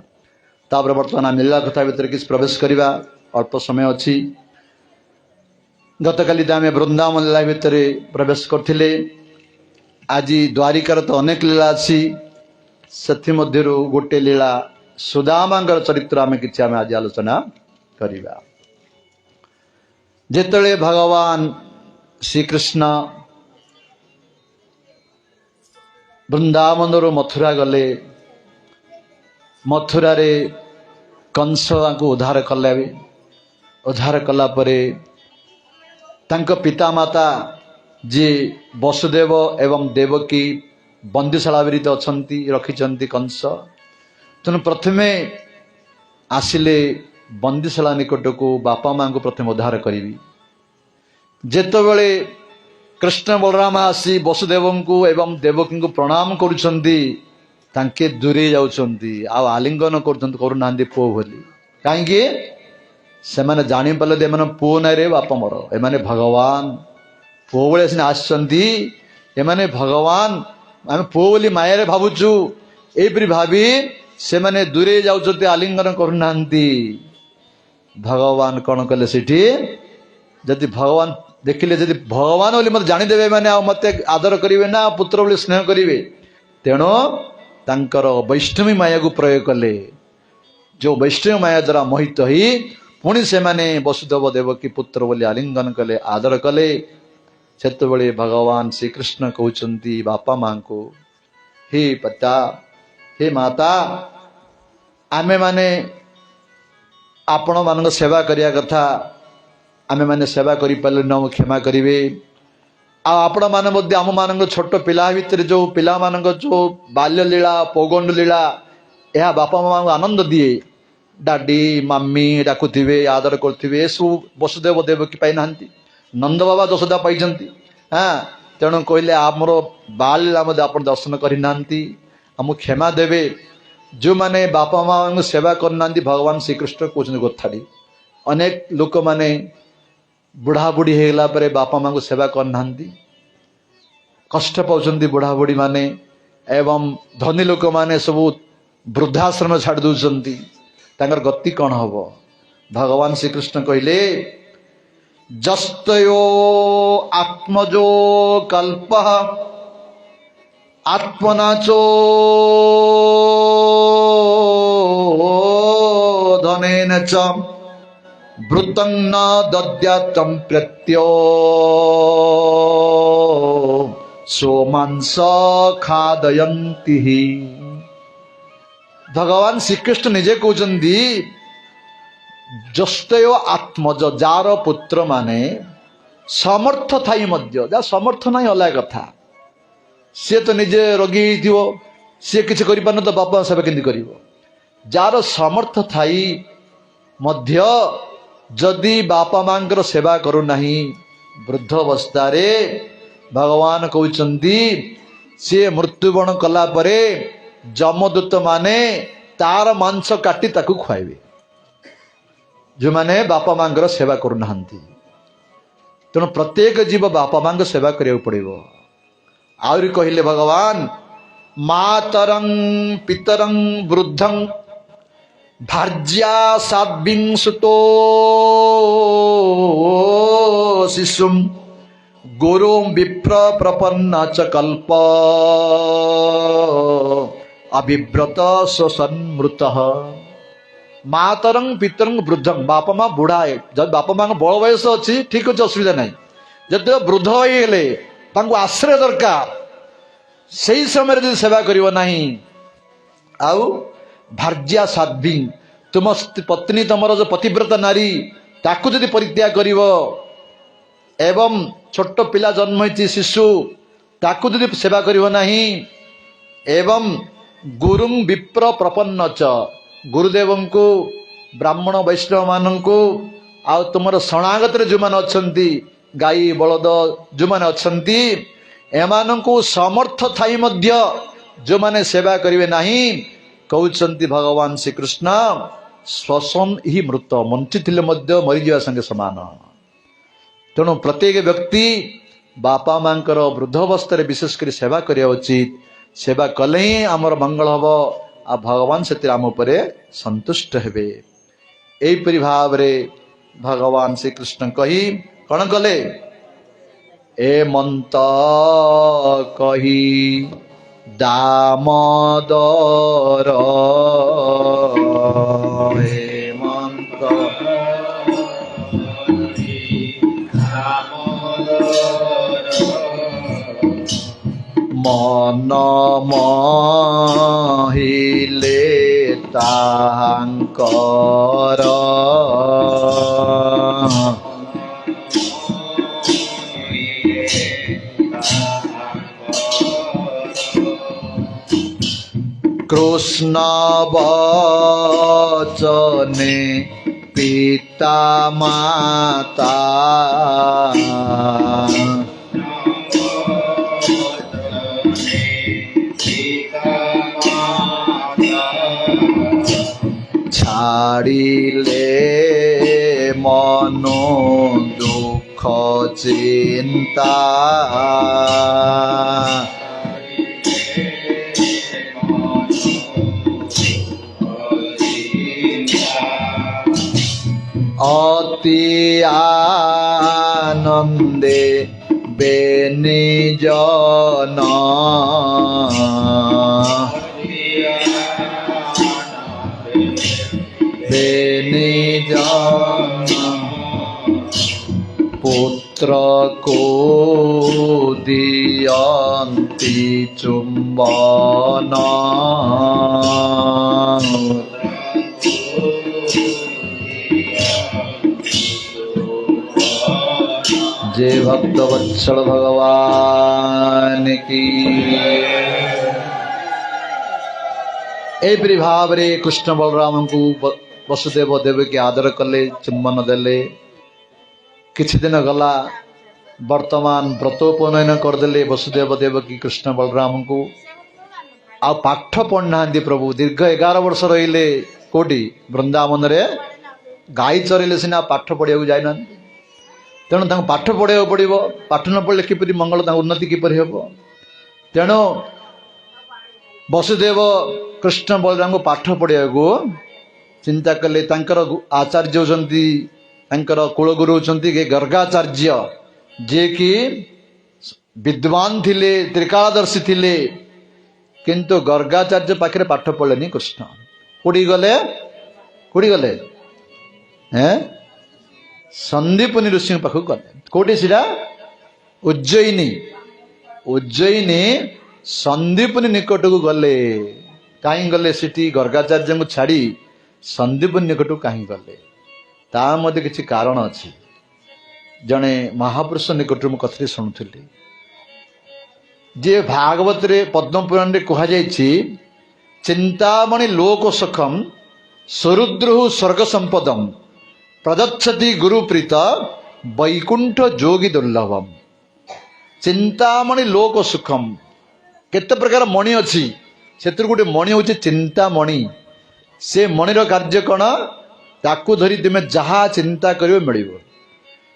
तापर वर्तमान आम लीला कथा भितर किसी प्रवेश करिवा। अल्प समय अच्छी। गतकाली तो आम वृंदावन लीला भितर प्रवेश करथिले। आज द्वारिकार तो अनेक लीला अच्छी। से मध्यरु गोटे लीला सुदामांगर चरित्र आम किछि आम आज आलोचना करिवा। जेतले भगवान श्रीकृष्ण वृंदावन मथुरा गले, मथुरा रे कंस को उद्धार कले। उद्धार कला परे तांको पिता माता जी वसुदेव एवं देवकी बंदीशाला विरित अछंती रखिचंती कंस। तेणु प्रथमे आसिले बंदीशाला निकट को बापा माँ को प्रथम उद्धार करी। जेतबेले कृष्ण बलराम आसी वसुदेव को एवं देवकी को प्रणाम करुछंती तांके दूरे जाउछंती आ आलिंगन करुना पुओ बोली। कहीं से मैंने जानी पाले एम पुओ ना रे बाप मोर एमाने भगवान पुओ भाई सीना आसछंती एमाने भगवान आम पुओ बोली माया भावुचु एपरी भावी से मैंने दूरे जाउछंती आलिंगन करुना। भगवान कौन कले सेठी जदि भगवान देखिले जदि भगवान बोली मत जानीदेवे मैंने मत आदर करेंगे ना पुत्र बोली स्नेह करेंगे। तेणु तांकर वैष्णवी माया को प्रयोग कले। जो वैष्णवी माया द्वारा मोहित ही पुणी से माने वसुदेव देवकी पुत्र बोली आलिंगन कले आदर कले। ସେତେବେଳେ ଭଗବାନ ଶ୍ରୀକୃଷ୍ଣ କହୁଛନ୍ତି ବାପା ମାଙ୍କୁ, ହେ ପିତା, ହେ ମାତା, ଆମେମାନେ ଆପଣମାନଙ୍କ ସେବା କରିବା କଥା, ଆମେମାନେ ସେବା କରିପାରିଲୁ, କ୍ଷମା କରିବେ। ଆଉ ଆପଣମାନେ ମଧ୍ୟ ଆମମାନଙ୍କ ଛୋଟ ପିଲା ଭିତରେ ଯେଉଁ ପିଲାମାନଙ୍କ ଯେଉଁ ବାଲ୍ୟଲୀଳା, ପୌଗଣ୍ଡ ଲୀଳା, ଏହା ବାପା ମାଆଙ୍କୁ ଆନନ୍ଦ ଦିଏ। ଡାଡି ମାମି ଡାକୁଥିବେ, ଆଦର କରୁଥିବେ, ଏସବୁ ବସୁଦେବ ଦେବକୀ ପାଇନାହାନ୍ତି, ନନ୍ଦ ବାବା ଯଶୋଦା ପାଇଛନ୍ତି। ତେଣୁ କହିଲେ ଆମର ବାଲ୍ୟଲୀଳା ମଧ୍ୟ ଆପଣ ଦର୍ଶନ କରିନାହାନ୍ତି, ଆମକୁ କ୍ଷମା ଦେବେ। ଯେଉଁମାନେ ବାପା ମାଆଙ୍କୁ ସେବା କରିନାହାନ୍ତି, ଭଗବାନ ଶ୍ରୀକୃଷ୍ଣ କହୁଛନ୍ତି କଥାଟି, ଅନେକ ଲୋକମାନେ ବୁଢ଼ାବୁଢ଼ୀ ହେଇଗଲା ପରେ ବାପା ମାଆଙ୍କୁ ସେବା କରିନାହାନ୍ତି, କଷ୍ଟ ପାଉଛନ୍ତି ବୁଢ଼ାବୁଢ଼ୀ ମାନେ, ଏବଂ ଧନୀ ଲୋକମାନେ ସବୁ ବୃଦ୍ଧାଶ୍ରମ ଛାଡ଼ି ଦେଉଛନ୍ତି, ତାଙ୍କର ଗତି କ'ଣ ହବ? ଭଗବାନ ଶ୍ରୀକୃଷ୍ଣ କହିଲେ, ଯସ୍ତୟୋ ଆତ୍ମଜୋ କଳ୍ପଃ ଆତ୍ମନାଚୋ ଧନେନ ଚ ଭୃତଂ ନ ଦଦ୍ୟାତଂ ପ୍ରତ୍ୟୋ ସୋମାଂସ ଖାଦୟନ୍ତି। ଭଗବାନ ଶ୍ରୀକୃଷ୍ଣ ନିଜେ କହୁଛନ୍ତି, ଯସ୍ତୟୋ ଆତ୍ମଜ, ଯାର ପୁତ୍ର ମାନେ ସମର୍ଥ ଥାଇ ମଧ୍ୟ, ଯାହା ସମର୍ଥ ନାହିଁ ଅଲଗା କଥା, ସିଏ ତ ନିଜେ ରୋଗୀ ହେଇଥିବ, ସିଏ କିଛି କରିପାରୁନ, ତ ବାପା ସେବା କେମିତି କରିବ? ଯାର ସମର୍ଥ ଥାଇ ମଧ୍ୟ ଯଦି ବାପା ମାଙ୍କର ସେବା କରୁନାହିଁ, ବୃଦ୍ଧ ଅବସ୍ଥାରେ ଭଗବାନ କହୁଛନ୍ତି ସିଏ ମୃତ୍ୟୁବରଣ କଲା ପରେ ଯମଦୂତ ମାନେ ତାର ମାଂସ କାଟି ତାକୁ ଖୁଆଇବେ, ଯେଉଁମାନେ ବାପା ମାଙ୍କର ସେବା କରୁନାହାନ୍ତି। ତେଣୁ ପ୍ରତ୍ୟେକ ଜୀବ ବାପା ମାଙ୍କ ସେବା କରିବାକୁ ପଡ଼ିବ। ଆହୁରି କହିଲେ ଭଗବାନ, ମାତରଂ ପିତରଂ ବୃଦ୍ଧଂ ଭାର୍ଯ୍ୟା ସାଦ୍ବିଂଶୁତୋ ଶିଶୁଂ ଗୁରୁଂ ବିପ୍ର ପ୍ରପନ୍ନ ଚ କଳ୍ପ ଅବିବ୍ରତ ସନ୍ମୃତଃ। ମାତରଂ ପିତରଂ ବୃଦ୍ଧଂ, ବାପା ମା ବୁଢ଼ା, ଯଦି ବାପା ମାଙ୍କ ବଳ ବୟସ ଅଛି ଠିକ ଅଛି, ଅସୁବିଧା ନାହିଁ। ଯେତେବେଳେ ବୃଦ୍ଧ ହେଇଗଲେ ତାଙ୍କୁ ଆଶ୍ରୟ ଦରକାର, ସେଇ ସମୟରେ ଯଦି ସେବା କରିବ ନାହିଁ, ଆଉ ଭାର୍ଯ୍ୟା ସାଧ୍ୱୀ, ତୁମ ପତ୍ନୀ, ତମର ଯୋଉ ପତିବ୍ରତା ନାରୀ, ତାକୁ ଯଦି ପରିତ୍ୟାଗ କରିବ, ଏବଂ ଛୋଟ ପିଲା ଜନ୍ମ ହେଇଛି ଶିଶୁ, ତାକୁ ଯଦି ସେବା କରିବ ନାହିଁ, ଏବଂ ଗୁରୁଂ ବିପ୍ର ପ୍ରପନ୍ନ ଚ, ଗୁରୁଦେବଙ୍କୁ, ବ୍ରାହ୍ମଣ ବୈଷ୍ଣବ ମାନଙ୍କୁ, ଆଉ ତୁମର ଶରଣାଗତରେ ଯେଉଁମାନେ ଅଛନ୍ତି, ଗାଈ ବଳଦ ଯେଉଁମାନେ ଅଛନ୍ତି, ଏମାନଙ୍କୁ ସମର୍ଥ ଥାଇ ମଧ୍ୟ ଯେଉଁମାନେ ସେବା କରିବେ ନାହିଁ, କହୁଛନ୍ତି ଭଗବାନ ଶ୍ରୀକୃଷ୍ଣ, ଶ୍ଵସନ ହିଁ ମୃତ, ବଞ୍ଚିଥିଲେ ମଧ୍ୟ ମରିଯିବା ସଙ୍ଗେ ସମାନ। ତେଣୁ ପ୍ରତ୍ୟେକ ବ୍ୟକ୍ତି ବାପା ମାଙ୍କର ବୃଦ୍ଧ ଅବସ୍ଥାରେ ବିଶେଷ କରି ସେବା କରିବା ଉଚିତ। ସେବା କଲେ ହିଁ ଆମର ମଙ୍ଗଳ ହବ, ଆଉ ଭଗବାନ ସେଥିରେ ଆମ ଉପରେ ସନ୍ତୁଷ୍ଟ ହେବେ। ଏହିପରି ଭାବରେ ଭଗବାନ ଶ୍ରୀକୃଷ୍ଣ କହି କ'ଣ କଲେ? ଏ ମନ୍ତ କହି ଦାମୋଦର, ହେମନ୍ତ ମନ ମହିଲେ ତାଙ୍କର, কৃষ্ণ বচনে পিতা মাতা, ছাড়িলে মন দুঃখ চিন্তা, অতি আনন্দে বেনিজন, বেনিজন পুত্র यत्र को दीयन्ति चुम्बना जय भक्त वत्सल भगवान की। एपरी भाव रे कृष्ण बलराम को वसुदेव देवकी आदर कले, चुम्बन देले। किछि दिन गला वर्तमान व्रतोपनयन करदेले वसुदेव देवकी कृष्ण बलराम को। आ पाठ पढ़ना प्रभु दीर्घ 11 वर्ष रहिले कोटी वृंदावन रे, गाई चरेले सिना पाठ पढ़िया जाइना। तेणु पाठ पढ़ाया पड़ो, पाठ न पढ़ले किपरि मंगल उन्नति किपरि हेब। तेणु वसुदेव कृष्ण बलराम को पाठ पढ़ाया चिंता कले। आचार्य होती कुलगुरु होती गर्गाचार्य, जे कि विद्वान थिले, त्रिकालदर्शी थिले, किंतु गर्गाचार्य पाखे पाठ पढ़लेनी कृष्ण। कोड़ी गले हैं संदीपनी ऋषि पाखु गले। कोटी सीटा उज्जयिनी संदीपनी निकट को गले। कहीं गले सिटी गर्गाचार्य को छाड़ी संदीपनी निकट को कहीं गले? ता मध्य किसी कारण अच्छी। जड़े महापुरुष निकट मु कथि शुणुली जे भागवत रे पद्म पुराण रे कहा जायछि, चिंतामणि लोक सुखम सुरुद्रु स्वर्ग संपदम प्रदच्छति गुरुप्रीत वैकुंठ जोगी दुर्लभम। चिंतामणि लोक सुखम, केते प्रकार मणि अच्छी, से गोटे मणि हूँ चिंतामणि। से मणिर कार्य कौन? ताकू धरी तुम जहा चिंता कर मिल,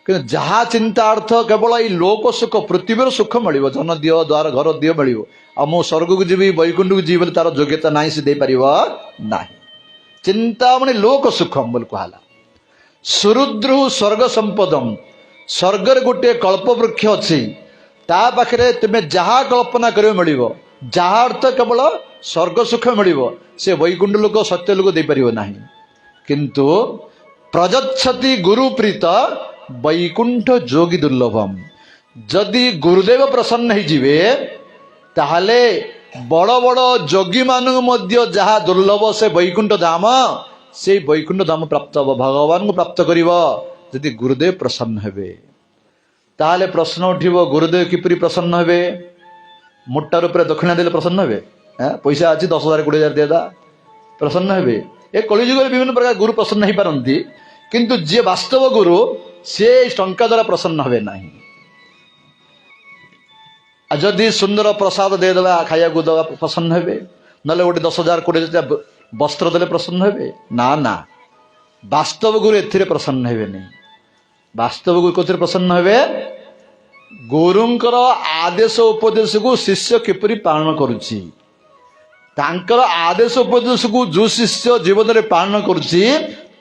कि जहा चिंता अर्थ केवल ये लोक सुख, पृथ्वीर सुख मिल, धन दियो, द्वार घर दियो मिल। आ मु स्वर्ग को जी, वैकुंठ को जी, तार योग्यता ना से दे पार ना। चिंतामणि लोक सुखम बोल कहला। सुरुद्रु स्वर्ग संपदम, स्वर्गर गोटे कल्प वृक्ष अच्छी, ता पाखे तुम्हें जहा कल्पना कर मिल, जहा अर्थ केवल स्वर्ग सुख मिल, से वैकुंठ लोक सत्य लोक दे पार ना। किंतु प्रजच्छति गुरुप्रीत वैकुंठ जोगी दुर्लभम। जदि गुरुदेव प्रसन्न हो जिवे, ताहले बड़ बड़ जोगी मानक मध्य जहा दुर्लभ से वैकुंठ धाम, से वैकुंठ धाम प्राप्त हो, भगवान को प्राप्त करिव। जदि गुरुदेव प्रसन्न हेबे, ताहले प्रश्न उठिब गुरुदेव किपरि प्रसन्न हेबे? मोटा रूप से दक्षिणा देले प्रसन्न हेबे? पैसा अच्छी 10,000 20,000 देदा प्रसन्न हेबे? ए कलिजुग विभिन्न प्रकार गुरु प्रसन्न हो पारती, किंतु जे वास्तव गुरु से टंका द्वारा प्रसन्न हेबे नहीं। जदि सुंदर प्रसाद देदेवा खाया दवा प्रसन्न हेबे, नले गोटे 10,000 20,000 वस्त्र देले प्रसन्न हेबे ना। ना, वास्तव गुरु एथिरे प्रसन्न हेबे नहीं। वास्तव गुरु कोथिरे प्रसन्न हेबे? गुरुंकर आदेश उपदेश को शिष्य किपरि पालन करुछि, तांकर आदेश उपदेश को जो शिष्य जीवन में पालन करुछि,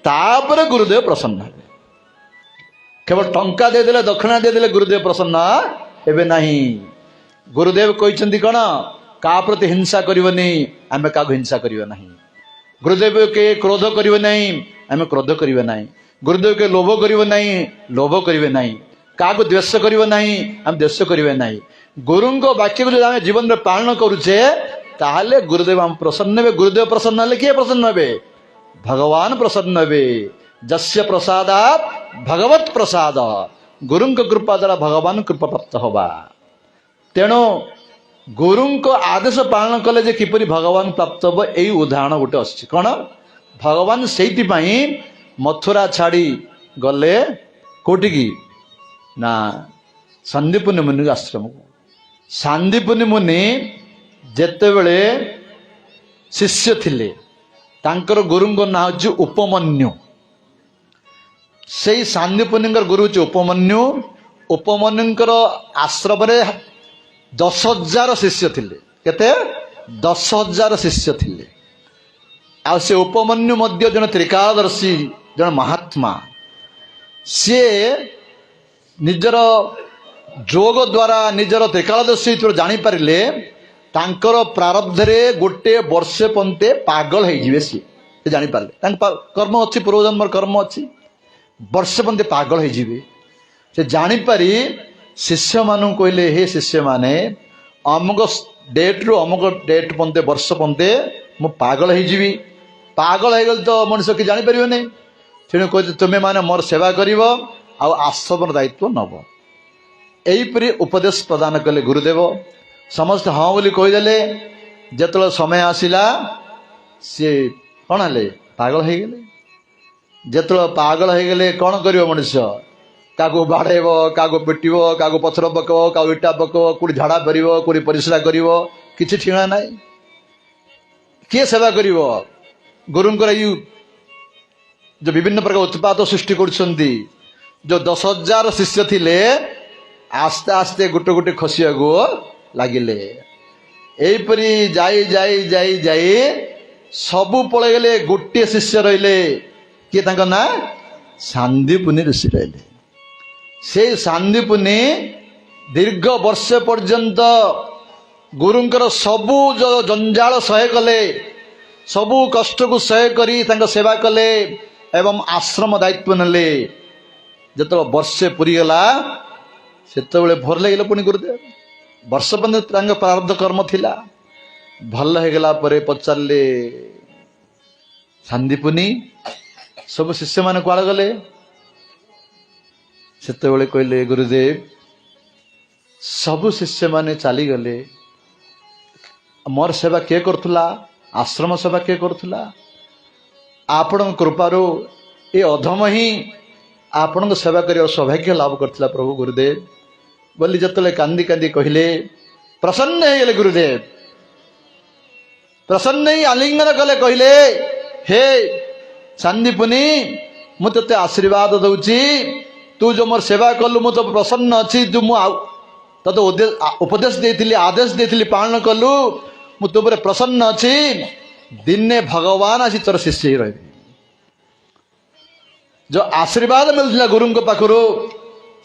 तापरे गुरुदेव प्रसन्न हेबे। केवल टंका देदेले, दक्षिणा देदेले गुरुदेव प्रसन्न हेबे नहीं। गुरुदेव कहते कौन? का प्रति हिंसा करबनी, आमे का हिंसा करिवे नहीं। गुरुदेव के क्रोध करिवे नहीं, आमे क्रोध करिवे नहीं। गुरुदेव के लोभ करिवे नहीं, लोभ करिवे नहीं। का द्वेष करिवे नहीं, आम द्वेष करिवे नहीं। गुरु वाक्य को जो आम जीवन में पालन करुचे, ताहले गुरुदेव हम प्रसन्न हेबे। गुरुदेव प्रसन्न हेले किए प्रसन्न हेबे? भगवान प्रसन्न हेबे। जस्य प्रसादात भगवत प्रसाद, गुरु कृपा द्वारा भगवान कृपा प्राप्त होबा। तेणु गुरु आदेश पालन कले जे किपरि भगवान प्राप्त हो, यही उदाहरण गोटे अच्छी। कौन? भगवान से मथुरा छाड़ी गले कोटिकी ना, संदीपनी मुनि आश्रम को। संदीपनी मुनि जेतेबेले शिष्य थिले, तांकर गुरु ना हूँ उपमन्यु। से सांदीपनी गुरु हूँ उपमन्यु। उपमन्युंकर आश्रम 10,000 शिष्य थिले। केते? 10,000 शिष्य थिले। आ से उपमन्यु मध्य जन त्रिकालदर्शी, जन महात्मा। सी निजर जोग द्वारा निजर त्रिकालदर्शी जानी पारिले, तांकर प्रारब्धरे गोटे वर्षे पंते पागल हो जिवे। सी जानी पारे कर्म अच्छी, पूर्वजन्म कर्म अच्छी, वर्षे पंते पागल हो जिवे। से जानीपारी शिष्य मान कहले हे शिष्य माने अमुक डेट रु अमुक डेट पंते वर्ष पंते मु पागल होगी पागल हो गल तो मनुष्य कि जापर नहीं तेणु कहते तुम्हें माने मोर सेवा कर आश्रम दायित्व नब यहीपरि उपदेश प्रदान कले गुरुदेव समस्त हाँ बोली कहीदेले जो समय आसला सी कौन है पागल हो गले जो पागल हो गले कौन कर मनुष्य क्या बाड़ेब क्या पिटब क्या पथर पकब क्या इटा पकब कौटी झाड़ा कर कौटी परिश्रा कर कि ठिणा ना किए सेवा कर गुरुंकर जो विभिन्न प्रकार उत्पाद सृष्टि कर जो 10,000 शिष्य थिले आस्ते आस्ते गोटे गोटे खसिया को लगिले यहीपरि जाई जाई जाई जाई सबू पलि गले गोटे शिष्य रहिले किए तांका ना सांदीपुनि ऋषि रहिले से सांदीपुनि दीर्घ वर्ष पर्यंत गुरुंकर सबू जो जंजाल सहे कले सबू कष्ट को सहे करी तांका सेवा कले एवं आश्रम दायित्व नेले जो वर्षे पूरी गला सेतबेले भर लगे पुणी गुरुदेव वर्ष पर्यंत प्रारब्ध कर्म थिला भल हो गला परे पचारे सांदीपुनि सब शिष्य मान कुआड़े गले सेतबेले कहले गुरुदेव सबु शिष्य माने चली गले मोर सेवा किए करथुला आश्रम सेवा किए करथुला आपण कृपारो ये अधम ही आपण सेवा कर सौभाग्य लाभ करथिला प्रभु गुरुदेव बोली जतले कांदी कांदी कहले प्रसन्न हो गले गुरुदेव प्रसन्न ही आलिंगन कले कहले हे सांदीपुनि मु ते आशीर्वाद दउची तू जो मोर सेवा कलु मु तो प्रसन्न अच्छी तू मु तते उपदेश देथिली आदेश देथिली पालन कलु मु तो प्रसन्न अच्छी दिने भगवान आसी तोर शिष्य ही रहे जो आशीर्वाद मिलता गुरु पाखु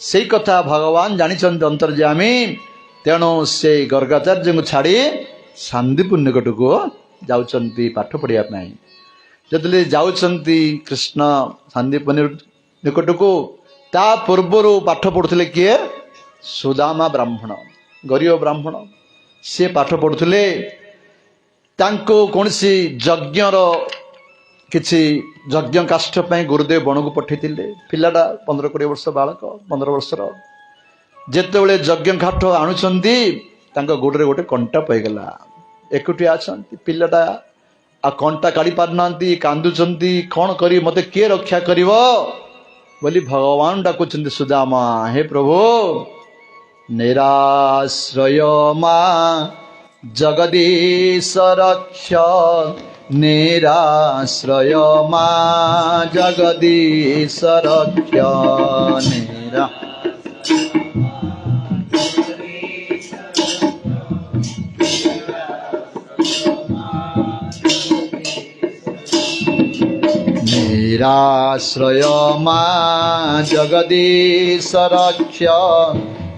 से कथा भगवान जानी अंतर्जामी तेणु से गर्गाचार्य को छाड़ी सांदीपुनि निकट को जाउचंती पाठ पढ़िया जतले जाउचंती कृष्ण सांदीपुनि निकट को ता पूर्वर पाठ पढ़ुले किए सुदामा ब्राह्मण गरीब ब्राह्मण सी पाठ पढ़ुले कौन सी यज्ञर किसी यज्ञ काष्ठ गुरुदेव बण को पठे पिलाटा 15-20 वर्ष बालक 15 वर्षर जिते यज्ञ काठ आणुंट गोड़े गोटे कंटा पैगला एकुटिया अच्छा पिलाटा आ कंटा काढ़ी पारना कांदुंट कौन कर मत किए रक्षा कर बोली भगवान डाकुंट सुदामा हे प्रभु निराश्रय मा जगदीश रक्ष निराश्रय मा जगदीश रक्ष निरा निराश्रय मा जगदीश रक्ष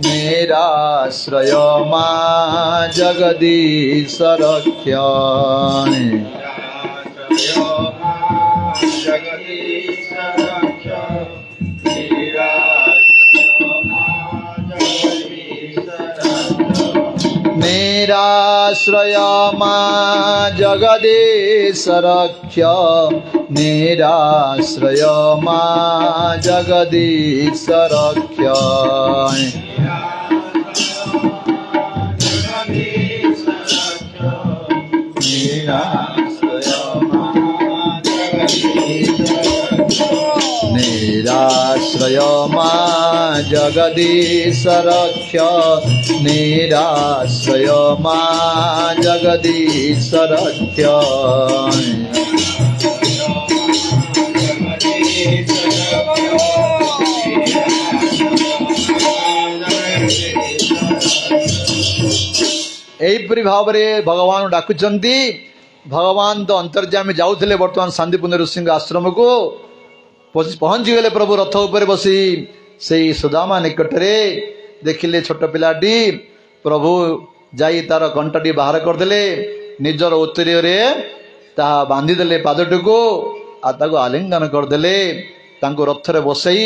निराश्रय मा जगदीश रक्ष निराश्रय मा जगदीश रक्ष निराश्रय मा जगदीश रक्ष निराश्रय मा जगदीश रक्ष निराश्रय मा जगदीश रक्ष यहीपरि भाव में भगवान डाकुचंती भगवान तो अंतर्जामी जाऊले बर्तमान सांदीपुनि ऋषि आश्रम को पहुंची गले प्रभु रथ उपर बसी से सुदामा निकटरे देखिले छोट पिलाटी प्रभु जाई तार कंटाटी बाहर करदे निजर उत्तरीय ता बांधीदे पादटी को आलिंगन करदे रथरे बसई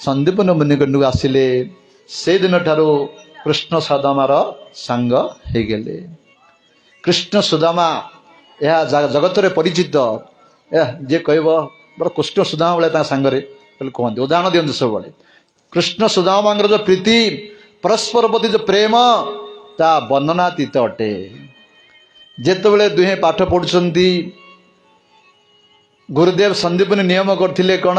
ସନ୍ଦୀପନ ମୁନିକୁ ଆସିଲେ। ସେଇଦିନ ଠାରୁ କୃଷ୍ଣ ସୁଦାମାର ସାଙ୍ଗ ହେଇଗଲେ। କୃଷ୍ଣ ସୁଦାମା ଏହା ଜଗତରେ ପରିଚିତ। ଯିଏ କହିବ ବଡ଼ କୃଷ୍ଣ ସୁଦାମା ଭଳିଆ ତାଙ୍କ ସାଙ୍ଗରେ ବୋଲି କୁହନ୍ତି, ଉଦାହରଣ ଦିଅନ୍ତି ସବୁବେଳେ। କୃଷ୍ଣ ସୁଦାମାଙ୍କର ଯୋଉ ପ୍ରୀତି, ପରସ୍ପର ପ୍ରତି ଯୋଉ ପ୍ରେମ, ତା ବର୍ଣ୍ଣନାତୀତ ଅଟେ। ଯେତେବେଳେ ଦୁହେଁ ପାଠ ପଢୁଛନ୍ତି, ଗୁରୁଦେବ ସନ୍ଦୀପନୀ ନିୟମ କରିଥିଲେ କ'ଣ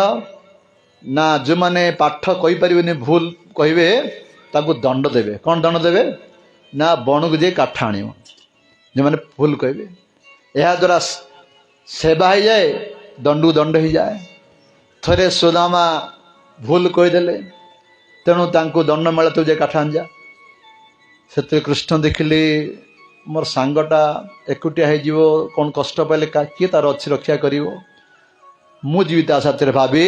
ନା, ଯେଉଁମାନେ ପାଠ କହିପାରିବେନି, ଭୁଲ କହିବେ, ତାଙ୍କୁ ଦଣ୍ଡ ଦେବେ। କ'ଣ ଦଣ୍ଡ ଦେବେ ନା, ବଣକୁ ଯାଇ କାଠ ଆଣିବ, ଯେଉଁମାନେ ଭୁଲ କହିବେ। ଏହାଦ୍ୱାରା ସେବା ହେଇଯାଏ, ଦଣ୍ଡକୁ ଦଣ୍ଡ ହେଇଯାଏ। ଥରେ ସୁଦାମା ଭୁଲ କହିଦେଲେ, ତେଣୁ ତାଙ୍କୁ ଦଣ୍ଡ ମିଳେ, ତୁ ଯାଇ କାଠ ଆଣିଯା। ସେଥିରେ କୃଷ୍ଣ ଦେଖିଲେ ମୋର ସାଙ୍ଗଟା ଏକୁଟିଆ ହେଇଯିବ, କ'ଣ କଷ୍ଟ ପାଇଲେ କିଏ ତାର ଅଛି ରକ୍ଷା କରିବ, ମୁଁ ଯିବି ତା ସାଥିରେ ଭାବି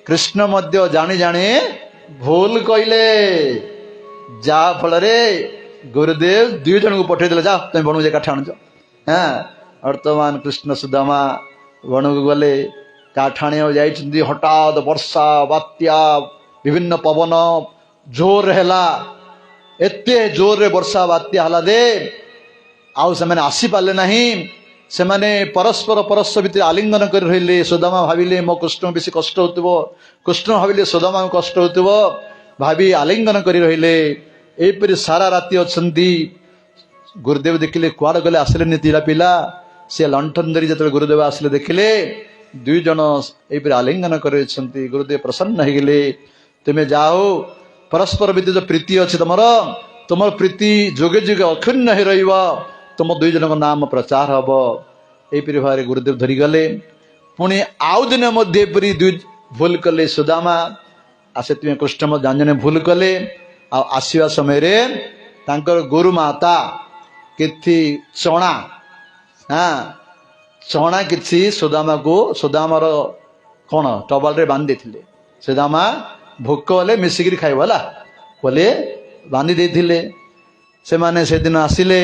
କୃଷ୍ଣ ମଧ୍ୟ ଜାଣି ଜାଣି ଭୁଲ କହିଲେ। ଯାହା ଫଳରେ ଗୁରୁଦେବ ଦୁଇ ଜଣଙ୍କୁ ପଠେଇଦେଲେ, ଯା ତମେ ବଣକୁ ଯାଇ କାଠ ଆଣୁଛ। ବର୍ତ୍ତମାନ କୃଷ୍ଣ ସୁଦାମା ବଣକୁ ଗଲେ, କାଠ ଆଣିବାକୁ ଯାଇଛନ୍ତି। ହଠାତ୍ ବର୍ଷା, ବାତ୍ୟା, ବିଭିନ୍ନ ପବନ ଜୋର ହେଲା। ଏତେ ଜୋରରେ ବର୍ଷା ବାତ୍ୟା ହେଲା ଯେ ଆଉ ସେମାନେ ଆସିପାରିଲେ ନାହିଁ। ସେମାନେ ପରସ୍ପର ଭିତରେ ଆଲିଙ୍ଗନ କରି ରହିଲେ। ସୁଦାମା ଭାବିଲେ ମୋ କୃଷ୍ଣ ବେଶୀ କଷ୍ଟ ହେଉଥିବ, କୃଷ୍ଣ ଭାବିଲେ ସୁଦାମାଙ୍କୁ କଷ୍ଟ ହେଉଥିବ, ଭାବି ଆଲିଙ୍ଗନ କରି ରହିଲେ। ଏହିପରି ସାରା ରାତି ଅଛନ୍ତି। ଗୁରୁଦେବ ଦେଖିଲେ କୁଆଡ଼େ ଗଲେ, ଆସିଲେନି ତିରା ପିଲା। ସେ ଲଣ୍ଠନ ଧରି ଯେତେବେଳେ ଗୁରୁଦେବ ଆସିଲେ, ଦେଖିଲେ ଦୁଇ ଜଣ ଏହିପରି ଆଲିଙ୍ଗନ କରିଛନ୍ତି। ଗୁରୁଦେବ ପ୍ରସନ୍ନ ହେଇଗଲେ। ତୁମେ ଯାଅ, ପରସ୍ପର ଭିତରେ ଯୋଉ ପ୍ରୀତି ଅଛି ତୁମର ପ୍ରୀତି ଯୁଗେ ଯୁଗେ ଅକ୍ଷୁଣ୍ଣ ହେଇ ରହିବ, ତୁମ ଦୁଇ ଜଣଙ୍କ ନାମ ପ୍ରଚାର ହବ। ଏହିପରି ଭାବରେ ଗୁରୁଦେବ ଧରିଗଲେ। ପୁଣି ଆଉ ଦିନ ମଧ୍ୟ ଏପରି ଦୁଇ ଭୁଲ କଲେ ସୁଦାମା। ଆଉ ସେଥିପାଇଁ କୃଷ୍ଣ ଜାଣି ଜାଣି ଭୁଲ କଲେ। ଆଉ ଆସିବା ସମୟରେ ତାଙ୍କର ଗୁରୁ ମାତା କିଛି ଚଣା କିଛି ସୁଦାମାର କ'ଣ ଟବଲରେ ବାନ୍ଧି ଦେଇଥିଲେ। ସୁଦାମା ଭୋକ ହେଲେ ମିଶିକିରି ଖାଇବ ହେଲା ବୋଲି ବାନ୍ଧି ଦେଇଥିଲେ। ସେମାନେ ସେଦିନ ଆସିଲେ।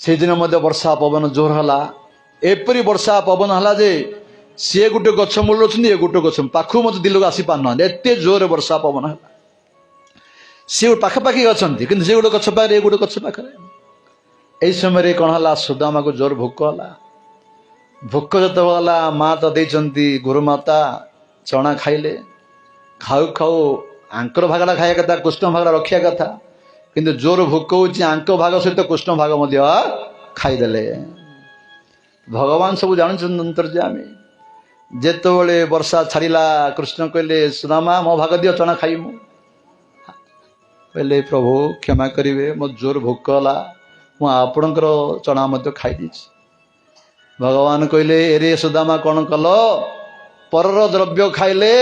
ସେଦିନ ମଧ୍ୟ ବର୍ଷା ପବନ ଜୋର ହେଲା। ଏପରି ବର୍ଷା ପବନ ହେଲା ଯେ ସିଏ ଗୋଟେ ଗଛ ମୂଳରେ ଅଛନ୍ତି, ଏ ଗୋଟେ ଗଛ ପାଖକୁ ମଧ୍ୟ ଦିଲକୁ ଆସି ପାରୁନାହାନ୍ତି। ଏତେ ଜୋରରେ ବର୍ଷା ପବନ ହେଲା। ସିଏ ପାଖାପାଖି ଅଛନ୍ତି, କିନ୍ତୁ ସେ ଗୋଟେ ଗଛ ପାଖରେ, ଏ ଗୋଟେ ଗଛ ପାଖରେ। ଏଇ ସମୟରେ କ'ଣ ହେଲା, ସୁଦାମାକୁ ଜୋର ଭୋକ ହେଲା। ଭୋକ ଯେତେବେଳେ ହେଲା, ମା ତ ଦେଇଛନ୍ତି, ଗୁରୁମାତା ଚଣା ଖାଇଲେ। ଖାଉ ଖାଉ ଆଙ୍କର ଭାଗଟା ଖାଇବା କଥା, କୃଷ୍ଣ ଭାଗଟା ରଖିବା କଥା, କିନ୍ତୁ ଜୋର ଭୋକ ହଉଛି, ଆଙ୍କ ଭାଗ ସହିତ କୃଷ୍ଣ ଭାଗ ମଧ୍ୟ ଖାଇଦେଲେ। ଭଗବାନ ସବୁ ଜାଣୁଛନ୍ତି ଅନ୍ତର୍ଯ୍ୟାମୀ। ଯେତେବେଳେ ବର୍ଷା ଛାଡ଼ିଲା, କୃଷ୍ଣ କହିଲେ ସୁଦାମା ମୋ ଭାଗ ଦିଅ, ଚଣା ଖାଇମୁ। କହିଲେ ପ୍ରଭୁ କ୍ଷମା କରିବେ, ମୋ ଜୋର ଭୋକ ହେଲା, ମୁଁ ଆପଣଙ୍କର ଚଣା ମଧ୍ୟ ଖାଇ ଦେଇଛି। ଭଗବାନ କହିଲେ ଏରେ ସୁଦାମା କ'ଣ କଲ, ପରର ଦ୍ରବ୍ୟ ଖାଇଲେ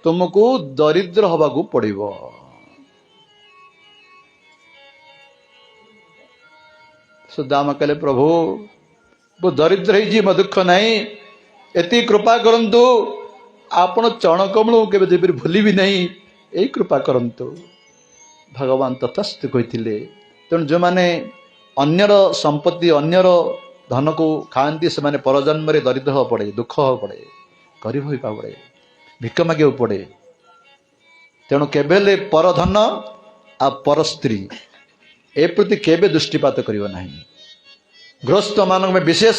ତୁମକୁ ଦରିଦ୍ର ହବାକୁ ପଡ଼ିବ। ସୁଦାମା କହିଲେ ପ୍ରଭୁ ମୁଁ ଦରିଦ୍ର ହେଇଛି, ମୋ ଦୁଃଖ ନାହିଁ, ଏତିକି କୃପା କରନ୍ତୁ, ଆପଣ ଚଣକମଳ କେବେ ଯେପରି ଭୁଲିବି ନାହିଁ, ଏଇ କୃପା କରନ୍ତୁ। ଭଗବାନ ତଥାସ୍ତୁ କହିଥିଲେ। ତେଣୁ ଯେଉଁମାନେ ଅନ୍ୟର ସମ୍ପତ୍ତି, ଅନ୍ୟର ଧନକୁ ଖାଆନ୍ତି, ସେମାନେ ପରଜନ୍ମରେ ଦରିଦ୍ର ହେବାକୁ ପଡ଼େ, ଦୁଃଖ ହେବାକୁ ପଡ଼େ, ଗରିବ ହେବାକୁ ପଡ଼େ, ଭିକ ମାଗିବାକୁ ପଡ଼େ। ତେଣୁ କେବେ ହେଲେ ପରଧନ ଆଉ ପର ସ୍ତ୍ରୀ ଏ ପ୍ରତି କେବେ ଦୃଷ୍ଟିପାତ କରିବ ନାହିଁ। ଗୃହସ୍ଥମାନଙ୍କ ବିଶେଷ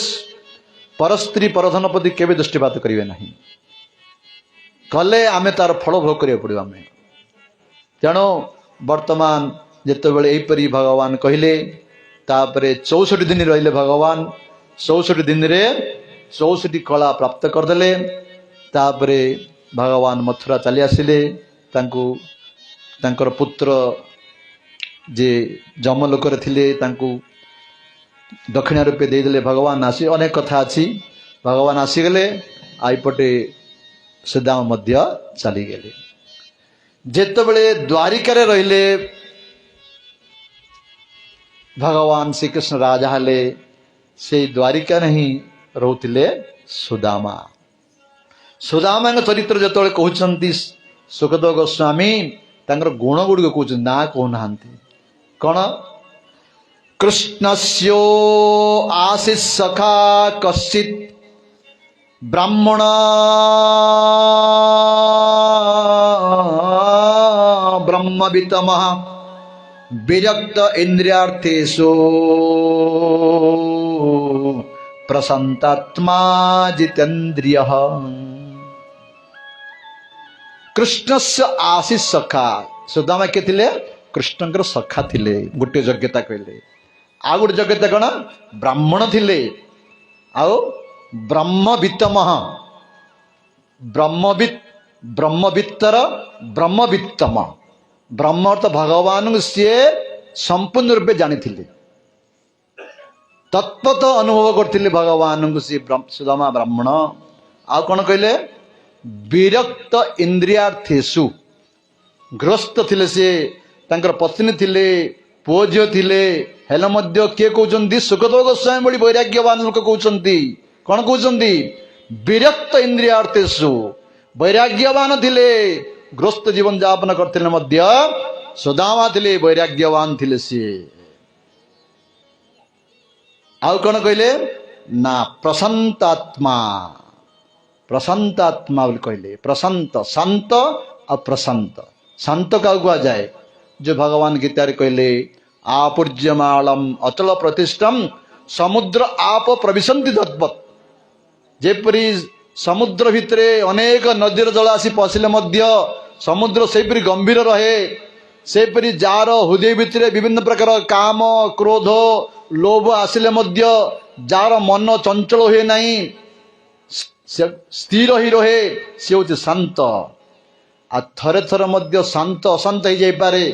ପର ସ୍ତ୍ରୀ ପରଧନ ପ୍ରତି କେବେ ଦୃଷ୍ଟିପାତ କରିବେ ନାହିଁ। କଲେ ଆମେ ତାର ଫଳ ଭୋଗ କରିବାକୁ ପଡ଼ିବ ଆମେ। ତେଣୁ ବର୍ତ୍ତମାନ ଯେତେବେଳେ ଏହିପରି ଭଗବାନ କହିଲେ, ତାପରେ 64 ଦିନ ରହିଲେ ଭଗବାନ। 64 ଦିନରେ 64 କଳା ପ୍ରାପ୍ତ କରିଦେଲେ। ତାପରେ ଭଗବାନ ମଥୁରା ଚାଲି ଆସିଲେ। ତାଙ୍କର ପୁତ୍ର ଯେ ଯମଲୋକରେ ଥିଲେ, ତାଙ୍କୁ ଦକ୍ଷିଣା ରୂପେ ଦେଇଦେଲେ। ଭଗବାନ ଆସି, ଅନେକ କଥା ଅଛି, ଭଗବାନ ଆସିଗଲେ। ଏପଟେ ସୁଦାମ ମଧ୍ୟ ଚାଲିଗଲେ। ଯେତେବେଳେ ଦ୍ୱାରିକାରେ ରହିଲେ, ଭଗବାନ ଶ୍ରୀକୃଷ୍ଣ ରାଜା ହେଲେ, ସେଇ ଦ୍ୱାରିକାରେ ହିଁ ରହୁଥିଲେ ସୁଦାମା। ସୁଦାମାଙ୍କ ଚରିତ୍ର ଯେତେବେଳେ କହୁଛନ୍ତି ସୁଖଦେବ ଗୋସ୍ୱାମୀ, ତାଙ୍କର ଗୁଣ ଗୁଡ଼ିକ କହୁଛନ୍ତି, ନା କହୁନାହାନ୍ତି। କ'ଣ? କୃଷ୍ଣସ୍ୟ ଆଶିଷ ସଖା କଶ୍ଚିତ୍ ବ୍ରାହ୍ମଣ ब्रह्मवितमः विरक्त इंद्रियार्थेषु प्रशांतात्मा जितेन्द्रियः। कृष्णस्य आशीष सखा सुदामा के थिले कृष्णଙ୍କର सखा थिले गोटे योग्यता कहले आ गोटे योग्यता कौन ब्राह्मण थिले आओ ब्रह्मवितमः ब्रह्मवित्तर ब्रह्मवित्तम ब्रह्म अर्थ भगवान सी संपूर्ण रूपे जानी तत्वत अनुभव करते भगवान को सी सुदामा ब्राह्मण आ कौन कहले विरक्त इंद्रियार्थेषु ग्रस्त थिले से तांकर पत्नी थिले पुओ झील थिले हेले मध्य किए कहउचंती सुखदेव गोस्वामी भली वैराग्यवान लोक कहउचंती कौन कहउचंती विरक्त इंद्रियार्थेषु वैराग्यवान थिले ग्रस्त जीवन यापन करथिले मध्य सुदामा थिले वैराग्यवान थिले से आउ कौन कहले ना प्रशांतात्मा बोली कहले प्रशांत शांत और प्रशांत शांत का कुआ जाए जो भगवान गीता कहले आपूर्यमाणम अचल प्रतिष्ठम समुद्र आप प्रविशंति तत्वत जेपरी समुद्र भितरे अनेक नदीर जल आसी पशिले मध्य समुद्र सेपरी गंभीर रहे सेपरी जार हृदय भितरे विभिन्न प्रकार काम क्रोध लोभ आसिले मध्य जार मन चंचल हुए नहीं स्थिर ही रहे से हूँ शांत आ थरे थरे मध्य शांत अशांत हो जाई पारे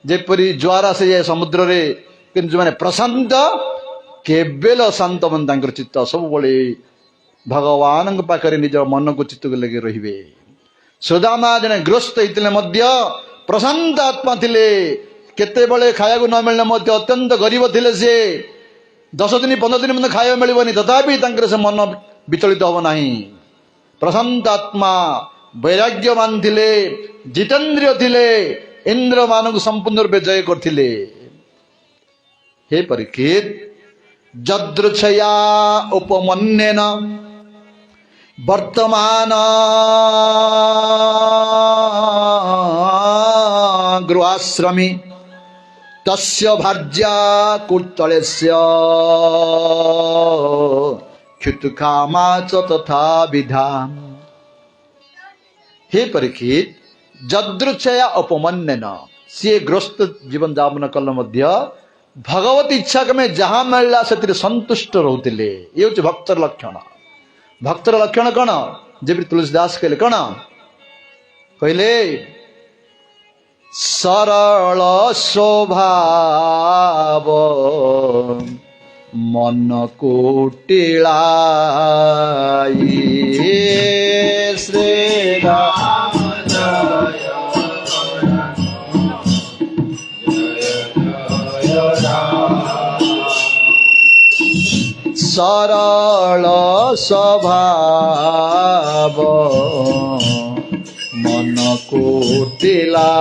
जेपरी ज्वार आसी जाए समुद्र रे किंतु जो माने प्रशांत केवल शांत मन तांकर चित्त सब बळे भगवान पाखरे निज मन को चित्त को लगे रहिबे सुदामा जने ग्रस्त होइतले मध्य प्रशांत आत्मा थिले केते बळे खाया को न मिलने मध्य अत्यंत गरीब थिले से 10 दिन 15 दिन मन खाया मिलबनी तथापि तांकर से मन विचलित हो नहीं प्रशांत आत्मा वैराग्यवान थिले जितेन्द्रिय थिले इंद्र मान को संपूर्ण रूपे जय करथिले हे परीक्षित जदृच्छया उपमन्येन वर्तमान गृहाश्रमी तस्य भार्या कुत्तलेस्य क्षुत्कामा च तथा विधान। हे परीक्षित जदृच्छया अपमन्यन सी ग्रस्त जीवन यापन कल मध्य भगवत इच्छा में जहाँ मिलला से संतुष्ट रोते ये हूँ भक्तर लक्षण कौन जब तुलसीदास कहले कौन कहले सरल स्वभाव मन कुटिलाई श्री राम सरल स्वभाव मन कुटिलाई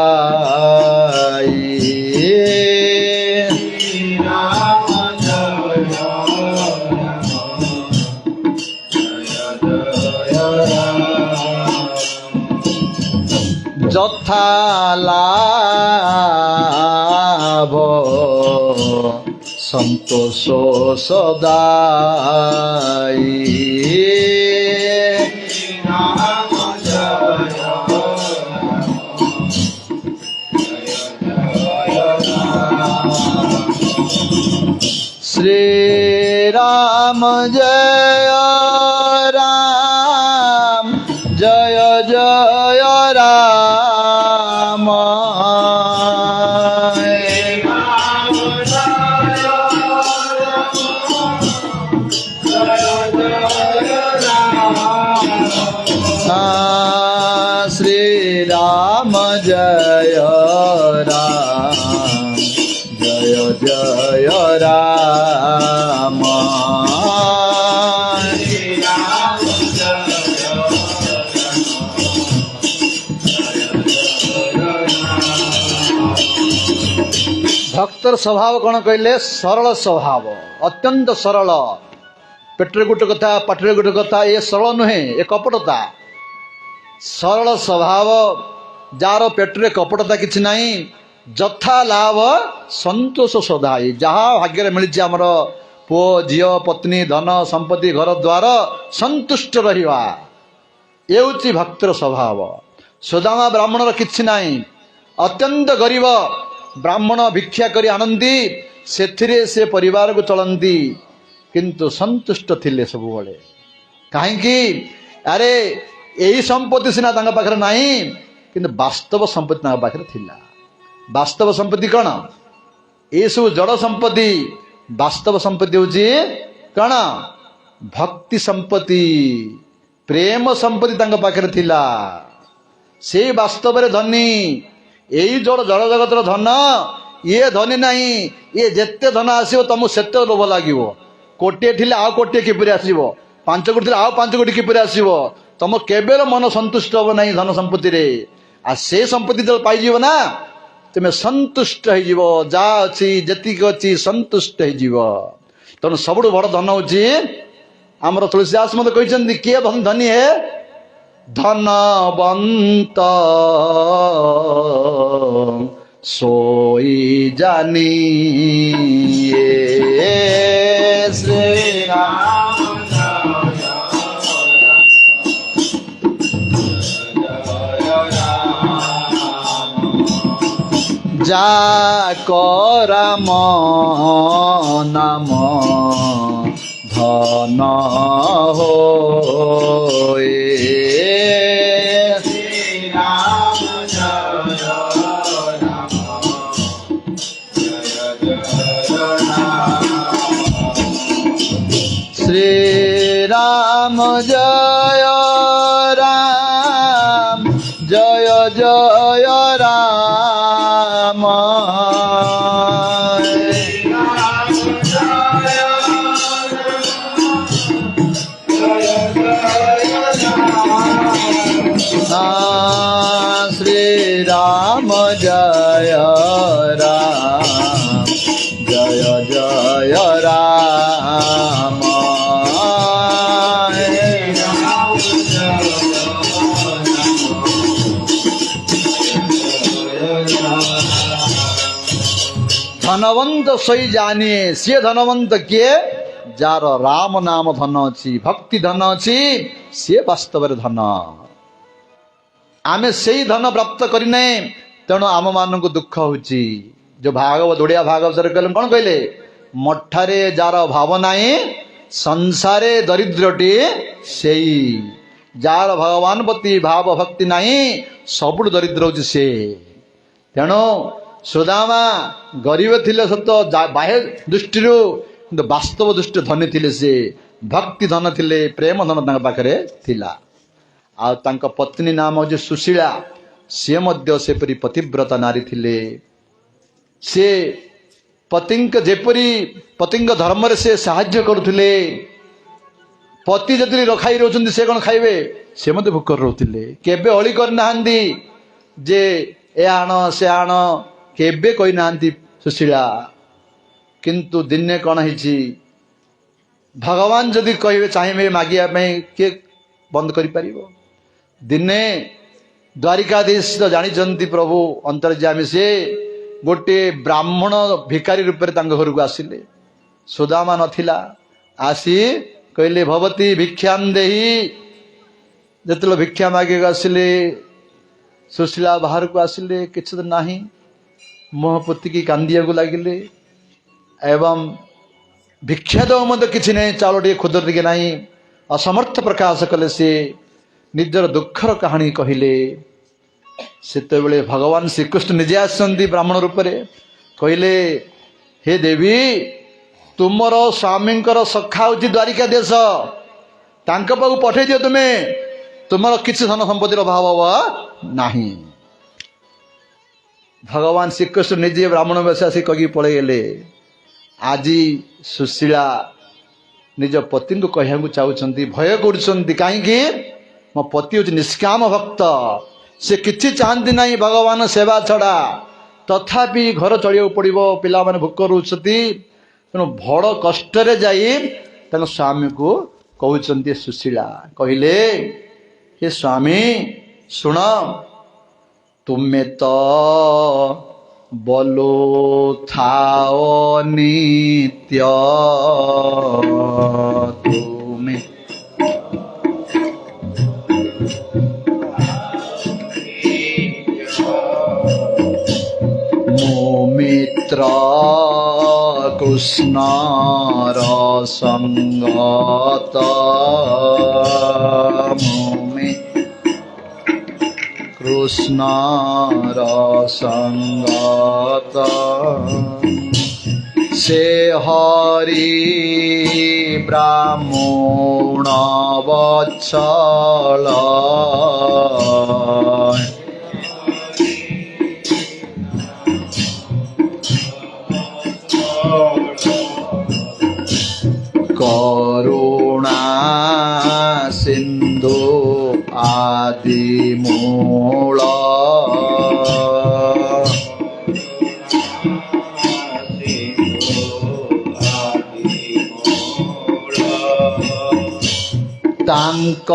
যথা লাভ সন্তোষ সদাই শ্রী রাম জয় রাম জয় জয় রাম श्री राम जय राम जय जय राम भक्तर स्वभाव कौन कहले सरल स्वभाव अत्यंत सरल पेटरे गोटे कथा पाटरे गोटे कथा ये सरल नुहे ये कपटता सरल स्वभाव जार पेटरे कपटता किछि नाही जथा लाभ संतोष सदाई जहाँ भाग्य मिली आमर पुओ झील पत्नी धन संपत्ति घर द्वार संतुष्ट रहिबा ए होछि भक्तर स्वभाव। सुदामा ब्राह्मणर किछि नाही अत्यंत गरीब ब्राह्मण भिक्षा करी आनंदी सेथिरे से परिवार को चलंती किंतु संतुष्ट थिले सब बेले कहीं अरे यही संपत्ति सिना तांका पाखरे नाही किंतु वास्तव संपत्ति तांका पाखरे थिला। वास्तव संपत्ति कौन ये सब जड़ संपत्ति वास्तव संपत्ति होची कौन भक्ति संपत्ति प्रेम संपत्ति तांका पाखरे थिला से वास्तव रे धनी यही जड़ जड़ जगतर धन ये धनी नहीं ये जेते धन आसीबो तुमको सेते लोभ लागिवो कोटिए थिले आ कोटिए किपरि आसीबो 5 कोटी थिले आ 5 कोटी किपरि आसीबो तुम केबेल मन संतुष्ट हो नहीं धन संपत्ति रे आ से संपत्ति जब पाई जीव ना तुम संतुष्ट हो जीव जा अछि जतिक अछि संतुष्ट हो जीव तेणु सबुठ बड़ धन होची आमर तुलसीदास मत कहते किए धनी है धनवंत सोई जानी श्री राम राम नाम धन होए श्री राम जय राम जय जय राम श्री राम जय राम जय जय राम धनवंत सोई जानिए सी धनवंत किए जार राम नाम धन अच्छी भक्ति धन अच्छी सी वास्तव धन आमे से धन प्राप्त करने तेणु आम मान को दुख होची जो भागवत ओडिया भागवत कहले कौन कहले मठारे जार भाव नाही संसारे दरिद्रटी से जार भगवान प्रति भाव भक्ति नाही सबुठ दरिद्र होची से तेणु सुदामा गरीब थिले सत बाह्य दृष्टि किंतु वास्तव दृष्टि धनी थिले से भक्ति धन थिले प्रेम धन तांका पाखरे थिला आ तांका पत्नी नाम हो सुशीला से मध्य सेपरी पतिव्रता नारी थिले से पतिंक जेपरी पतिंक धर्म रे से साहाय्य करुथिले पति जति रखाई रहउछन्ति से कोन खाइबे से मते भूकर रहउथिले केबे अळी करनाहांदी जे ए आण से आण केबे कही नांती सुशीला किंतु दिने कौन है भगवान जदि कहे चाहिए मागिया किए बंद कर दिने द्वारिकाधीश तो जानी प्रभु अंतर्जामी से गोटे ब्राह्मण भिकारी रूप में घर को आसिले सुदामा नथिला आसी कहले भवती भिक्षां देही जिते भिक्षा मागे आसिले सुशीला बाहर को आसिले किछ दिन नाही मुह पोतिकी कांदिया को लगिले एवं भिक्षा दो मत किसी नहीं चाउल टे खुदर टे नहीं असमर्थ प्रकाश कले से निजर दुखर कहानी कहले सेते बेले भगवान श्रीकृष्ण निजे आसंती ब्राह्मण रूप में कहले हे देवी तुमर स्वामी सखा हूँ द्वारिका देश तांका पाखु पठे दियो तुम्हें तुमर किसी धन संपत्तिर अभाव नाही भगवान श्रीकृष्ण निजे ब्राह्मण वेश आसी कही पड़े गले आज सुशीला निज पति को कहया चाहती भय कर कहीं मो पति हूँ निष्काम भक्त से किसी चाहती ना भगवान सेवा छड़ा तथापि घर चलिया पड़ो पिला माने भोक रोचती तेणु बड़ कष्ट जा स्वामी को कहते सुशीला कहले हे स्वामी शुण ତୁମେ ତ ବୋଲୁଥାଅ ନିତ୍ୟ ତୁମେ ମୋ ମିତ୍ର କୃଷ୍ଣର ସଙ୍ଗତ ମୋ কৃষ্ণর সঙ্গত সে হরি ব্রাহ্মণ বৎসল করুণা সিন্ধু আদি মূল তাঙ্ক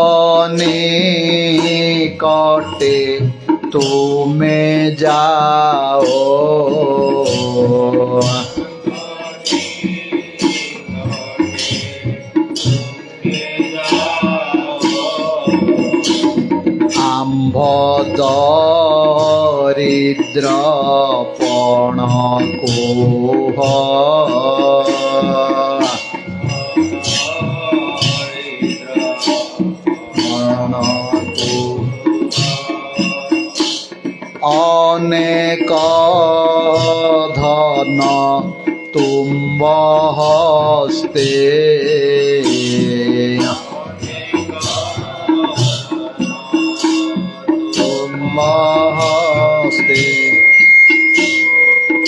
নিকটে তুমে যাও আম্ভ দরিদ্র পণ কোহ অনেক ধন তুম্ব হস্তে হস্তে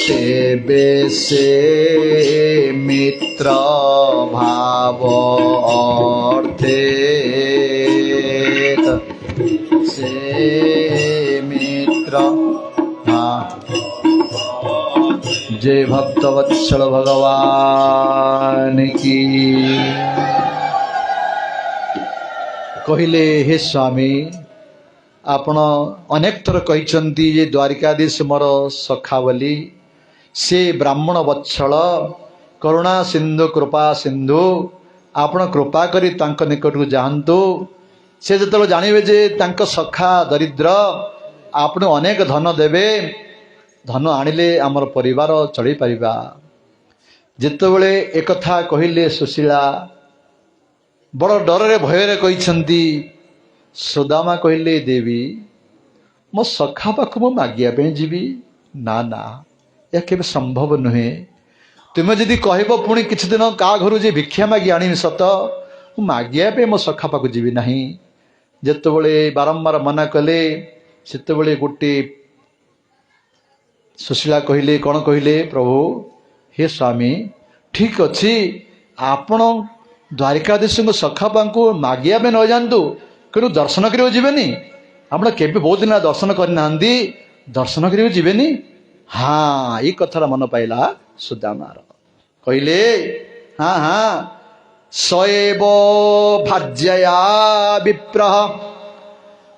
তেবে সে মিত্র ভাব অর্থে সে মিত্র যে ভক্তবৎসল ভগবান কি কহিলে হে স্বামী ଆପଣ ଅନେକ ଥର କହିଛନ୍ତି ଯେ ଦ୍ୱାରିକାଧୀଶ ମୋର ସଖା ବୋଲି ସେ ବ୍ରାହ୍ମଣ ବତ୍ସଳ କରୁଣା ସିନ୍ଧୁ କୃପା ସିନ୍ଧୁ ଆପଣ କୃପା କରି ତାଙ୍କ ନିକଟକୁ ଯାଆନ୍ତୁ ସେ ଯେତେବେଳେ ଜାଣିବେ ଯେ ତାଙ୍କ ସଖା ଦରିଦ୍ର ଆପଣ ଅନେକ ଧନ ଦେବେ ଧନ ଆଣିଲେ ଆମର ପରିବାର ଚଳିପାରିବା ଯେତେବେଳେ ଏକଥା କହିଲେ ସୁଶୀଳା ବଡ଼ ଡରରେ ଭୟରେ କହିଛନ୍ତି ସୁଦାମା କହିଲେ ଦେବୀ ମୋ ସଖା ପାଖକୁ ମୁଁ ମାଗିବା ପାଇଁ ଯିବି ନା ନା ଏହା କେବେ ସମ୍ଭବ ନୁହେଁ ତୁମେ ଯଦି କହିବ ପୁଣି କିଛି ଦିନ କାହା ଘରୁ ଯେ ଭିକ୍ଷା ମାଗି ଆଣିବି ସତ ମୁଁ ମାଗିବା ପାଇଁ ମୋ ସଖା ପାଖକୁ ଯିବି ନାହିଁ ଯେତେବେଳେ ବାରମ୍ବାର ମନା କଲେ ସେତେବେଳେ ଗୋଟିଏ ସୁଶୀଳା କହିଲେ କ'ଣ କହିଲେ ପ୍ରଭୁ ହେ ସ୍ୱାମୀ ଠିକ୍ ଅଛି ଆପଣ ଦ୍ୱାରିକାଧୀଶଙ୍କ ସଖା ପାଖକୁ ମାଗିବା ପାଇଁ ନ ଯାଆନ୍ତୁ କିନ୍ତୁ ଦର୍ଶନ କରିବାକୁ ଯିବେନି ଆପଣ କେବେ ବହୁତ ଦିନ ଦର୍ଶନ କରିନାହାନ୍ତି ଦର୍ଶନ କରିବାକୁ ଯିବେନି ହଁ ଏଇ କଥାଟା ମନେ ପାଇଲା ସୁଦାମାର କହିଲେ ହଁ ହଁ ସଏବ ଭାଜ୍ୟୟା ବିପ୍ରହ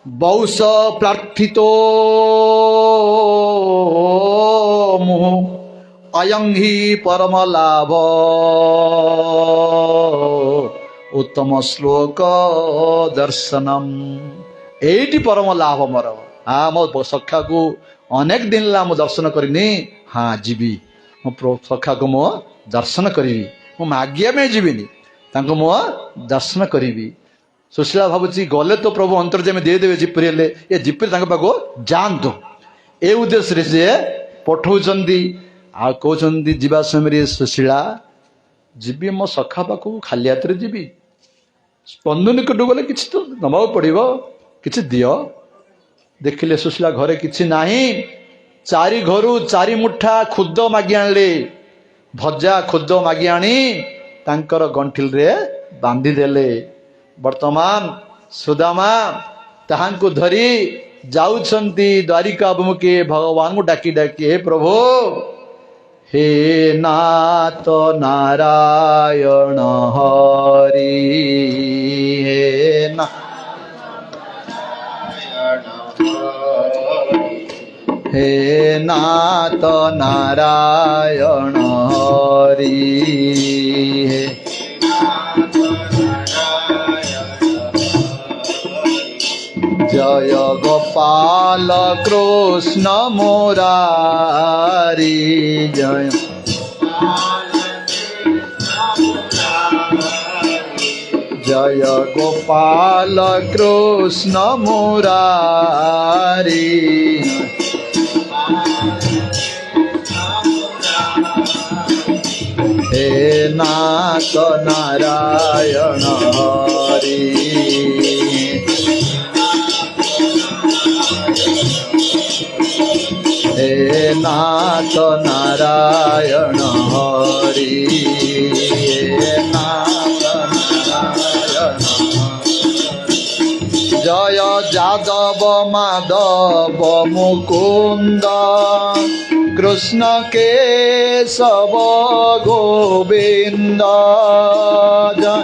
ବୌଷ ପ୍ରାର୍ଥିତୋ ମୁହୁ ଅୟଂ ହି ପରମ ଲାଭ ଉତ୍ତମ ଶ୍ଲୋକ ଦର୍ଶନମ ଏଇଟି ପରମ ଲାଭ ମୋର ମୋ ସଖାକୁ ଅନେକ ଦିନ ହେଲା ମୁଁ ଦର୍ଶନ କରିନି ହଁ ଯିବି ମୋ ସଖାକୁ ମୁଁ ଦର୍ଶନ କରିବି ମୁଁ ମାଗିବା ପାଇଁ ଯିବିନି ତାଙ୍କୁ ମୁଁ ଦର୍ଶନ କରିବି ସୁଶୀଳା ଭାବୁଛି ଗଲେ ତ ପ୍ରଭୁ ଅନ୍ତର୍ଯାମୀ ଦେଇଦେବେ ଜିପରି ହେଲେ ଏ ଜିପରି ତାଙ୍କ ପାଖକୁ ଯାଆନ୍ତୁ ଏ ଉଦ୍ଦେଶ୍ୟରେ ସେ ପଠଉଛନ୍ତି ଆଉ କହୁଛନ୍ତି ଯିବା ସମୟରେ ସୁଶୀଳା ଯିବି ମୋ ସଖା ପାଖକୁ ଖାଲି ହାତରେ ଯିବି ବନ୍ଧୁ ନିକଟକୁ ଗଲେ କିଛି ତ ନେବାକୁ ପଡ଼ିବ କିଛି ଦିଅ ଦେଖିଲେ ସୁଶୀଳା ଘରେ କିଛି ନାହିଁ ଚାରି ଘରୁ ଚାରି ମୁଠା ଖୁଦ ମାଗି ଆଣିଲେ ଭଜା ଖୁଦ ମାଗି ଆଣି ତାଙ୍କର ଗଣ୍ଠିଲରେ ବାନ୍ଧିଦେଲେ ବର୍ତ୍ତମାନ ସୁଦାମା ତାହାଙ୍କୁ ଧରି ଯାଉଛନ୍ତି ଦ୍ୱାରିକା ଅଭିମୁଖେ ଭଗବାନଙ୍କୁ ଡାକି ଡାକି ହେ ପ୍ରଭୁ हे नाथ नारायण हरि हे हे नाथ नारायण हरि हे जय गोपाल कृष्ण मुरारी जय जय गोपाल कृष्ण मुरारी हे नाथ नारायण हरि हे नाथ नारायण हरि हे नाथ नारायण जय जादव माधव मुकुंद कृष्ण केशव गोविंद जय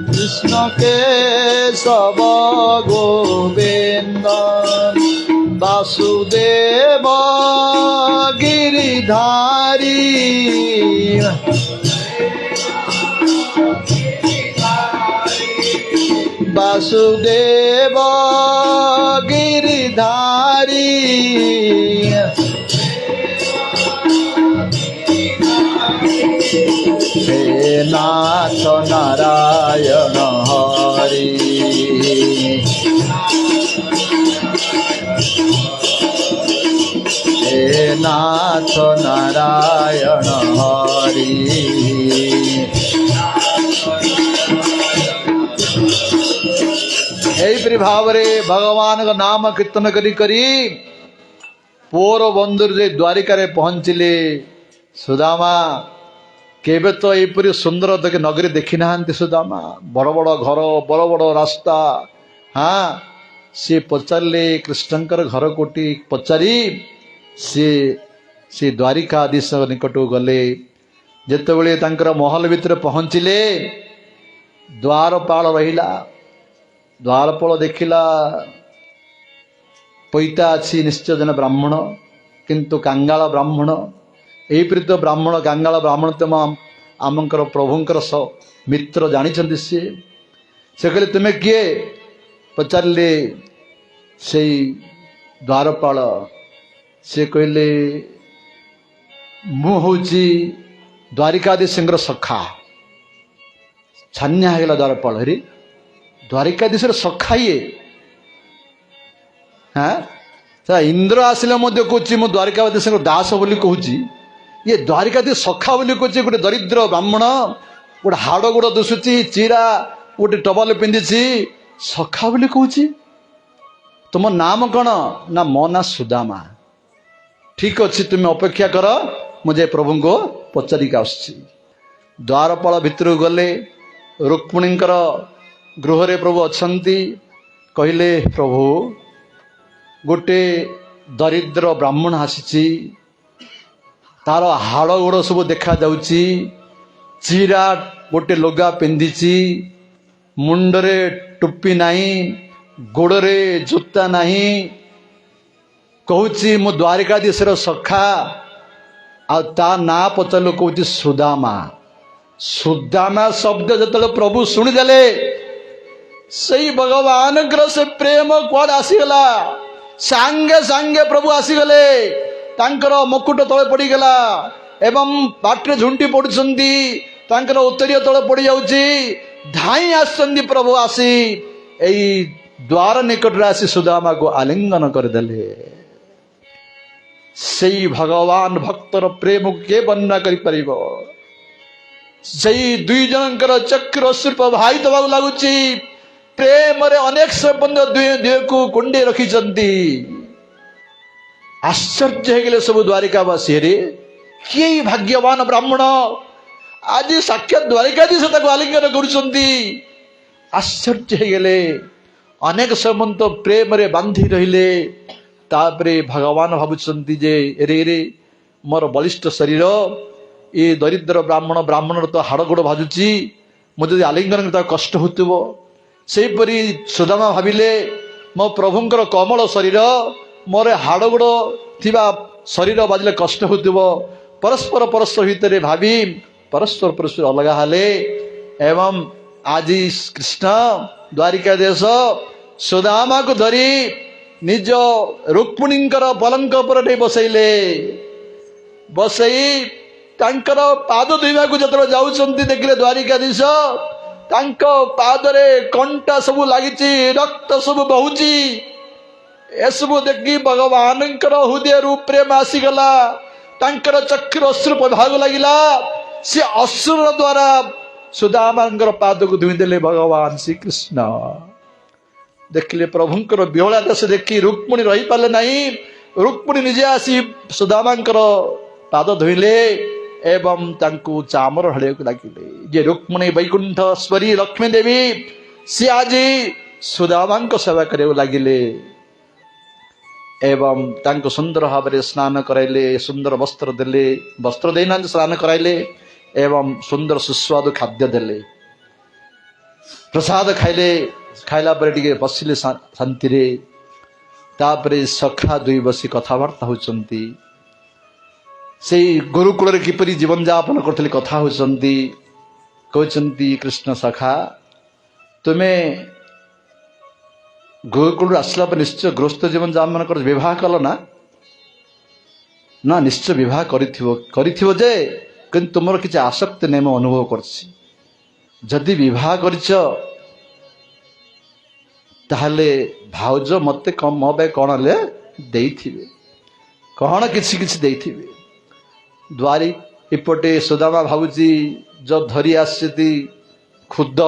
कृष्ण केशव गोविंद वासुदेव गिरिधारी वासुदेव गिरिधारी हे नाथ नारायण हरि हे नाथ नारायण हरि एहिपरि भावरे भगवान का नाम कीर्तन करी करी पोर बंधुर जे द्वारिका पहुंचले सुदामा केबे तो एपरी सुंदर नगरी देखी ना सुदामा बड़ बड़ घर बड़ बड़ रास्ता हाँ सी पचारे कृष्णकर घर कोटी पचारि सी द्वारिकाधीश निकट गले जितेबले महल भितर पहुँचले द्वारपाल रहिला द्वारपाल देखिला पैता अच्छी निश्चय जन ब्राह्मण किंतु कांगाल ब्राह्मण एहिपरि तो ब्राह्मण कांगाल ब्राह्मण तो आमकर प्रभुंकर मित्र जानी सी से कहले तुम्हें किए पचारे से द्वारपाल से कहले मु हूँ द्वारिकाधीश सखा छान्या होगा द्वारपाल हरी द्वारिकाधीश सखा ये हाँ इंद्र आसिले कौच मु द्वारिकाधीश दास बोली कहूँ ये द्वारिकाधीश सखा बोली कौच गोटे दरिद्र ब्राह्मण गोटे हाड़ गोड़ दुशुची चिरा गोटे टबल पिंधि सखा बोली कहूँ तुम नाम कौन ना मो ना सुदामा ठीक अच्छे तुम्हें अपेक्षा कर मुझे प्रभु को पचारिक आसुची द्वारपाल भितर गले रुक्मिणींकर गृह प्रभु अच्छी कहले प्रभु गोटे दरिद्र ब्राह्मण आसी तार हाड़ गोड़ सब देखा जाउची चिरा गोटे लुगा पिंधिची मुंडरे टोपी नहीं गोड़े जूता नहीं कहूची मु द्वारिकाधीशर सखा आ ता ना पचारू कहूँ सुदामा सुदामा शब्द जो प्रभु शुणिदेले से भगवान से प्रेम कुआड आसीगला सांगे सांगे प्रभु आसीगले तांकर मुकुट तले पड़गला एवं बाटे झुंटी पड़ुंट तांकर उत्तरीय तले पड़ जाउची धाई आसुचंदी प्रभु आसी एई द्वार निकट आसी सुदामा को आलिंगन करदेले से भगवान भक्तर प्रेम को के वर्णना करि परिबो से दुई जनकर चक्र शिल्प भाई दबा लगुची प्रेम रे अनेक संबंध दुए को कुंडे रखिचंती आश्चर्य हेगले सब द्वारिकावासी रे किए भाग्यवान ब्राह्मण आज साक्षात द्वारिकाधीश ताको आलिंगन करुचंती आश्चर्य हेगले अनेक संबंध प्रेम रे बांधी रहिले तापरे भगवान भावुचंती जे रे रे मोर बलिष्ठ शरीर ये दरिद्र ब्राह्मण तो हाड़ गोड़ भाजुची मुझे आलिंगन कष्ट होतबो ସେହିପରି ସୁଦାମା ଭାବିଲେ ମୋ ପ୍ରଭୁଙ୍କର କମଳ ଶରୀର, ମୋର ହାଡ଼ ଗୋଡ଼ ଥିବା ଶରୀର ବାଜିଲେ କଷ୍ଟ ହେଉଥିବ। ପରସ୍ପର ଭିତରେ ଭାବି ପରସ୍ପର ଅଲଗା ହେଲେ। ଏବଂ ଆଜି କୃଷ୍ଣ ଦ୍ୱାରିକା ଦେଶ ସୁଦାମାକୁ ଧରି ନିଜ ରୁକ୍ମିଣୀଙ୍କର ପଲଙ୍କ ଉପରେ ନେଇ ବସେଇ ତାଙ୍କର ପାଦ ଧୋଇବାକୁ ଯେତେବେଳେ ଯାଉଛନ୍ତି, ଦେଖିଲେ ଦ୍ୱାରିକାଧୀଶ ତାଙ୍କ ପାଦରେ କଣ୍ଟା ସବୁ ଲାଗିଛି, ରକ୍ତ ସବୁ ବହୁଛି। ଏସବୁ ଦେଖି ଭଗବାନଙ୍କର ହୃଦୟରୁ ପ୍ରେମ ଆସିଗଲା, ତାଙ୍କର ଚକ୍ଷୁର ଅଶ୍ରୁ ପ୍ରଭାଗ ଲାଗିଲା। ସେ ଅଶ୍ରୁର ଦ୍ୱାରା ସୁଦାମାଙ୍କର ପାଦକୁ ଧୋଇଦେଲେ ଭଗବାନ ଶ୍ରୀକୃଷ୍ଣ। ଦେଖିଲେ ପ୍ରଭୁଙ୍କର ବିହଳା ଦଶ ଦେଖି ରୁକ୍ମିଣୀ ରହିପାରିଲେ ନାହିଁ। ରୁକ୍ମିଣୀ ନିଜେ ଆସି ସୁଦାମାଙ୍କର ପାଦ ଧୋଇଲେ ଏବଂ ତାଙ୍କୁ ଚାମର ଢାଳିବାକୁ ଲାଗିଲେ। ଯେ ରୁକ୍ମିଣୀ ବୈକୁଣ୍ଠେଶ୍ୱରୀ ଲକ୍ଷ୍ମୀ ଦେବୀ, ସିଏ ଆଜି ସୁଦାମାଙ୍କ ସେବା କରିବାକୁ ଲାଗିଲେ ଏବଂ ତାଙ୍କୁ ସୁନ୍ଦର ଭାବରେ ସ୍ନାନ କରାଇଲେ, ସୁନ୍ଦର ବସ୍ତ୍ର ଦେଲେ, ବସ୍ତ୍ର ଦେଇନାହାନ୍ତି ସ୍ନାନ କରାଇଲେ ଏବଂ ସୁନ୍ଦର ସୁସ୍ୱାଦୁ ଖାଦ୍ୟ ଦେଲେ। ପ୍ରସାଦ ଖାଇଲେ, ଖାଇଲା ପରେ ଟିକେ ବସିଲେ ଶାନ୍ତିରେ। ତାପରେ ସଖା ଦୁଇ ବସି କଥାବାର୍ତ୍ତା ହେଉଛନ୍ତି। ସେଇ ଗୁରୁକୁଳରେ କିପରି ଜୀବନଯାପନ କରୁଥିଲେ କଥା ହେଉଛନ୍ତି। କହୁଛନ୍ତି, କୃଷ୍ଣ ସଖା, ତୁମେ ଗୁରୁକୁଳରୁ ଆସିଲା ପରେ ନିଶ୍ଚୟ ଗୃହସ୍ଥ ଜୀବନଯାପନ କର, ବିବାହ କଲ ନା? ନା, ନିଶ୍ଚୟ ବିବାହ କରିଥିବ ଯେ, କିନ୍ତୁ ତୁମର କିଛି ଆସକ୍ତି ନେଇ ମୁଁ ଅନୁଭବ କରିଛି। ଯଦି ବିବାହ କରିଛ ତାହେଲେ ଭାଉଜ ମତେ ମୋ ପାଇଁ କ'ଣ ହେଲେ ଦେଇଥିବେ, କ'ଣ କିଛି ଦେଇଥିବେ। ଦ୍ୱାରି ଏପଟେ ସୁଦାମା ଭାବୁଛି, ଯୋଉ ଧରି ଆସିଛନ୍ତି ଖୁଦ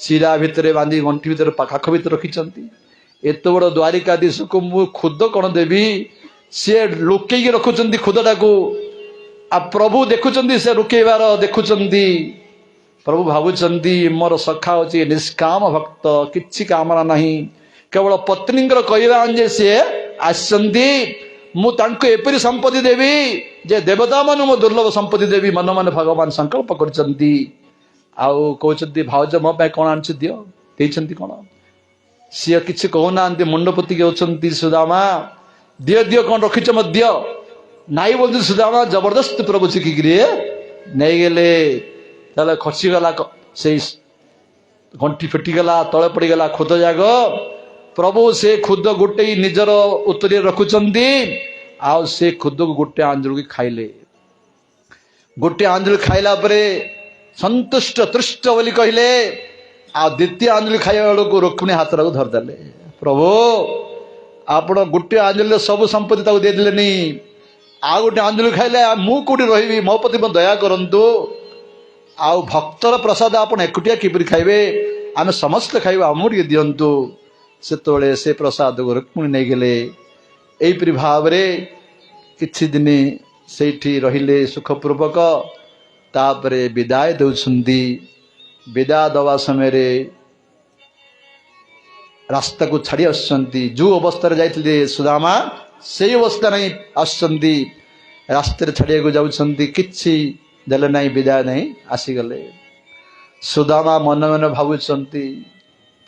ଶିରା ଭିତରେ ବାନ୍ଧି ଗଣ୍ଠି ଭିତରେ କାଖ ଭିତରେ ରଖିଛନ୍ତି, ଏତେ ବଡ଼ ଦ୍ୱାରିକାଧୀଶକୁ ମୁଁ ଖୁଦ କ'ଣ ଦେବି? ସିଏ ଲୁକେଇକି ରଖୁଛନ୍ତି ଖୁଦଟାକୁ, ଆଉ ପ୍ରଭୁ ଦେଖୁଛନ୍ତି, ସେ ଲୁକେଇବାର ଦେଖୁଛନ୍ତି। ପ୍ରଭୁ ଭାବୁଛନ୍ତି, ମୋର ସଖା ହେଉଛି ନିଷ୍କାମ ଭକ୍ତ, କିଛି କାମନା ନାହିଁ, କେବଳ ପତ୍ନୀଙ୍କର କହିବା ଯେ ସିଏ ଆସିଛନ୍ତି, ମୁଁ ତାଙ୍କୁ ଏପରି ସମ୍ପତ୍ତି ଦେବି ଯେ ଦେବତା ମାନଙ୍କୁ ମୁଁ ଦୁର୍ଲଭ ସମ୍ପତ୍ତି ଦେବି। ମନେ ମନେ ଭଗବାନ ସଂକଳ୍ପ କରିଛନ୍ତି। ଆଉ କହୁଛନ୍ତି, ଭାଉଜ ମୋ ପାଇଁ କ'ଣ ଆଣିଛୁ ଦିଅ। ଦେଇଛନ୍ତି କ'ଣ? ସିଏ କିଛି କହୁନାହାନ୍ତି, ମୁଣ୍ଡ ପୋତିକି ଅଛନ୍ତି। ସୁଦାମା, ଦିଅ କ'ଣ ରଖିଛ ମତ ଦିଅ। ନାଇଁ ବୋଲନ୍ତି ସୁଦାମା, ଜବରଦସ୍ତ ପ୍ରଭୁ ଶିଖିକିରି ନେଇଗଲେ। ତାହେଲେ ଖସିଗଲା, ସେଇ ଗଣ୍ଠି ଫିଟିଗଲା, ତଳେ ପଡ଼ିଗଲା ଖୁଦ ଯାକ। ପ୍ରଭୁ ସେ ଖୁଦ ଗୋଟେ ନିଜର ଉତ୍ତରୀୟ ରଖୁଛନ୍ତି, ଆଉ ସେ ଖୁଦକୁ ଗୋଟେ ଆଞ୍ଜୁଳି ଖାଇଲେ। ଗୋଟେ ଆଞ୍ଜୁଳି ଖାଇଲା ପରେ ସନ୍ତୁଷ୍ଟ ତୃଷ୍ଟ ବୋଲି କହିଲେ। ଆଉ ଦ୍ୱିତୀୟ ଆଞ୍ଜୁଳି ଖାଇବା ବେଳକୁ ରୁକ୍ମିଣୀ ହାତଟାକୁ ଧରିଦେଲେ। ପ୍ରଭୁ, ଆପଣ ଗୋଟେ ଆଞ୍ଜୁଳିରେ ସବୁ ସମ୍ପତ୍ତି ତାକୁ ଦେଇଦେଲେନି, ଆଉ ଗୋଟେ ଆଞ୍ଜୁଳି ଖାଇଲେ ମୁଁ କୋଉଠି ରହିବି? ମୋ ପ୍ରତି ଦୟା କରନ୍ତୁ। ଆଉ ଭକ୍ତର ପ୍ରସାଦ ଆପଣ ଏକୁଟିଆ କିପରି ଖାଇବେ? ଆମେ ସମସ୍ତେ ଖାଇବା, ଆମକୁ ଟିକେ ଦିଅନ୍ତୁ। ସେତେବେଳେ ସେ ପ୍ରସାଦକୁ ରୁକ୍ମିଣୀ ନେଇଗଲେ। ଏହିପରି ଭାବରେ କିଛି ଦିନ ସେଇଠି ରହିଲେ ସୁଖପୂର୍ବକ। ତାପରେ ବିଦାୟ ଦେଉଛନ୍ତି। ବିଦାୟ ଦେବା ସମୟରେ ରାସ୍ତାକୁ ଛାଡ଼ି ଆସୁଛନ୍ତି। ଯେଉଁ ଅବସ୍ଥାରେ ଯାଇଥିଲେ ସୁଦାମା, ସେଇ ଅବସ୍ଥାରେ ହିଁ ଆସୁଛନ୍ତି। ରାସ୍ତାରେ ଛାଡ଼ିବାକୁ ଯାଉଛନ୍ତି, କିଛି ଦେଲେ ନାହିଁ, ବିଦାୟ ନାହିଁ, ଆସିଗଲେ। ସୁଦାମା ମନେ ମନେ ଭାବୁଛନ୍ତି,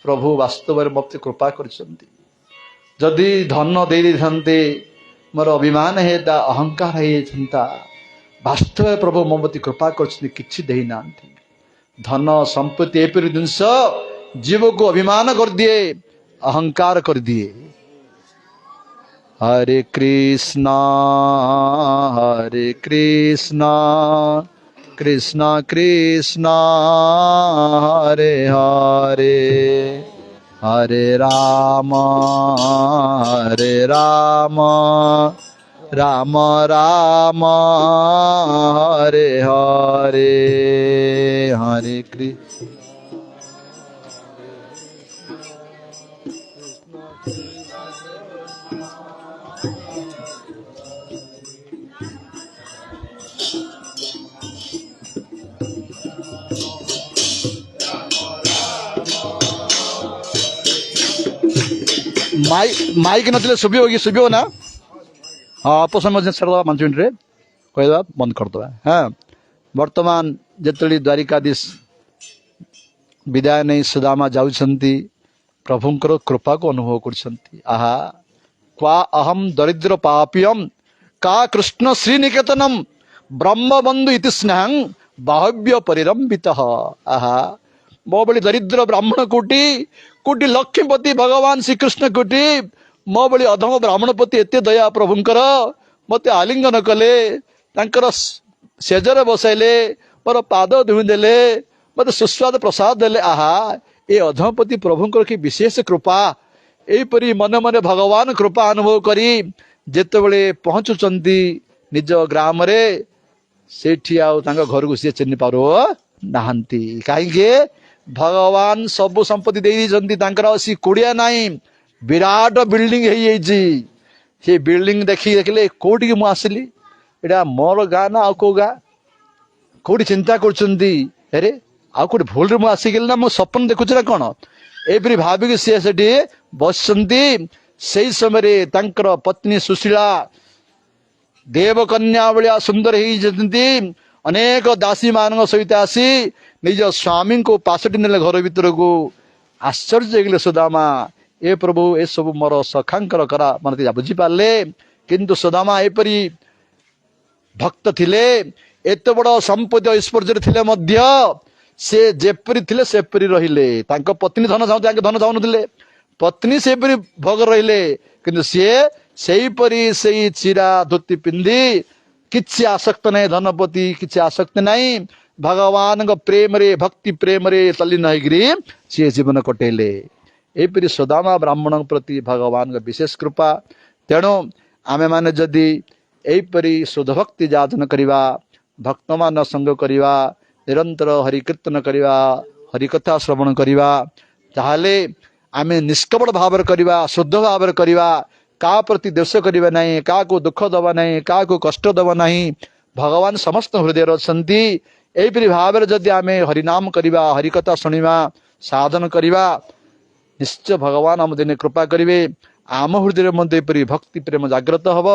ପ୍ରଭୁ ବାସ୍ତବରେ ମୋତେ କୃପା କରିଛନ୍ତି। ଯଦି ଧନ ଦେଇଥାନ୍ତେ, ମୋର ଅଭିମାନ ହେଇତା, ଅହଙ୍କାର ହେଇଯାଇଥାନ୍ତା। ବାସ୍ତବରେ ପ୍ରଭୁ ମୋ ପ୍ରତି କୃପା କରିଛନ୍ତି, କିଛି ଦେଇନାହାନ୍ତି। ଧନ ସମ୍ପତ୍ତି ଏପରି ଜିନିଷ ଜୀବକୁ ଅଭିମାନ କରିଦିଏ, ଅହଙ୍କାର କରିଦିଏ। ହରେ କୃଷ୍ଣ କୃଷ୍ଣ କୃଷ୍ଣ ହରେ ହରେ, ହରେ ରାମ ରାମ ରାମ ହରେ ହରେ, ହରେ କୃଷ୍ଣ। ମାଇକ୍ ନଥିଲେ ଶୁଭିବ କି? ଶୁଭିବ ନା? ହଁ, ଅଳ୍ପ ସମୟ ଛାଡ଼ିଦେବା, 5 ମିନିଟ୍ରେ କହିଦେବା, ବନ୍ଦ କରିଦେବା। ହଁ, ବର୍ତ୍ତମାନ ଯେତେବେଳେ ଦ୍ୱାରିକାଧୀଶ विदाय नहीं सुदामा जाउछंती प्रभुंकर कृपा को अनुभव करछंती। आहा क्वा अहम दरिद्र पापियम का कृष्ण श्रीनिकेतनम ब्रह्मबंधु इति स्नेहं बाहव्य परिरंबित। आहा मो बड़ी दरिद्र ब्राह्मण कोटि कोटि लक्ष्मीपति भगवान श्रीकृष्ण कोटि मो बड़ी अधम ब्राह्मणपति एते दया प्रभुंकर मते आलिंगन कले तांकर सेजरे बसैले मोर पाद धुईदेले मते सुस्वाद प्रसाद देले। आहा ए अधमपति प्रभुंकर की विशेष कृपा एपरी मन मन भगवान कृपा अनुभव करी जेतेबेले पहुंचुचंती निज ग्राम रे सेठी आउ तांका घर को सी चिन्ह पारो नाहंती काहे भगवान सब संपत्ति दे दी तांकर असी कुड़िया नाही विराट बिल्डिंग हे येजी से बिल्डिंग देखी देखले कोठी की मु आसली एडा मोर गा ना आ को गा कोठी चिंता करचंती अरे आ कोठी भूल रे मु आसी गेल ना मु सपन देखुछ ना कोन एपरी भाबी के से सेठी बसचंती। सेई समय तांकर पत्नी सुशीला देवकन्या भलिया सुंदर ही अनेक दासी मान सहित आसी निज स्वामी को पासटी ने घर भीतर को आश्चर्य गले सुदामा ए प्रभु ए सब मोर सखांकर करा मन बुझी पारे किंतु सुदामा एपरी भक्त थिले एत बड़ संपत्ति ऐश्वर्य थिले मध्य से जेपरी थिले सेपरी रहिले तांको पत्नी धन धन चाहून पत्नी सेपरी भोग रहिले किंतु सीए सेहीपरी सेही चिरा धोती पिंधि किछि आसक्त नहीं धनपति किछि आसक्त नहीं भगवान प्रेम रे भक्ति प्रेम रे तल्लीन होइकरी सी जीवन कटेले। एपरी सुदामा ब्राह्मण प्रति भगवान विशेष कृपा। तेणु आमे माने जदि एपरी शुद्ध भक्ति जाचन करिवा भक्त मान संग करिवा निरंतर हरि कीर्तन करिवा हरि कथा श्रवण करिवा ताहाले आमे निष्कपट भाव करिवा शुद्ध भाव करिवा का प्रति द्वेष करिवा नहीं का को दुख दबा नहीं का को कष्ट दबा नहीं भगवान समस्त हृदय रचंती। एपरी भाव जदि आमे हरिनाम करिवा हरि कथा सुनिवा साधन करिवा निश्चय भगवान आम दिने कृपा करिवे आम हृदय मध्य एपरी भक्ति प्रेम जागृत हब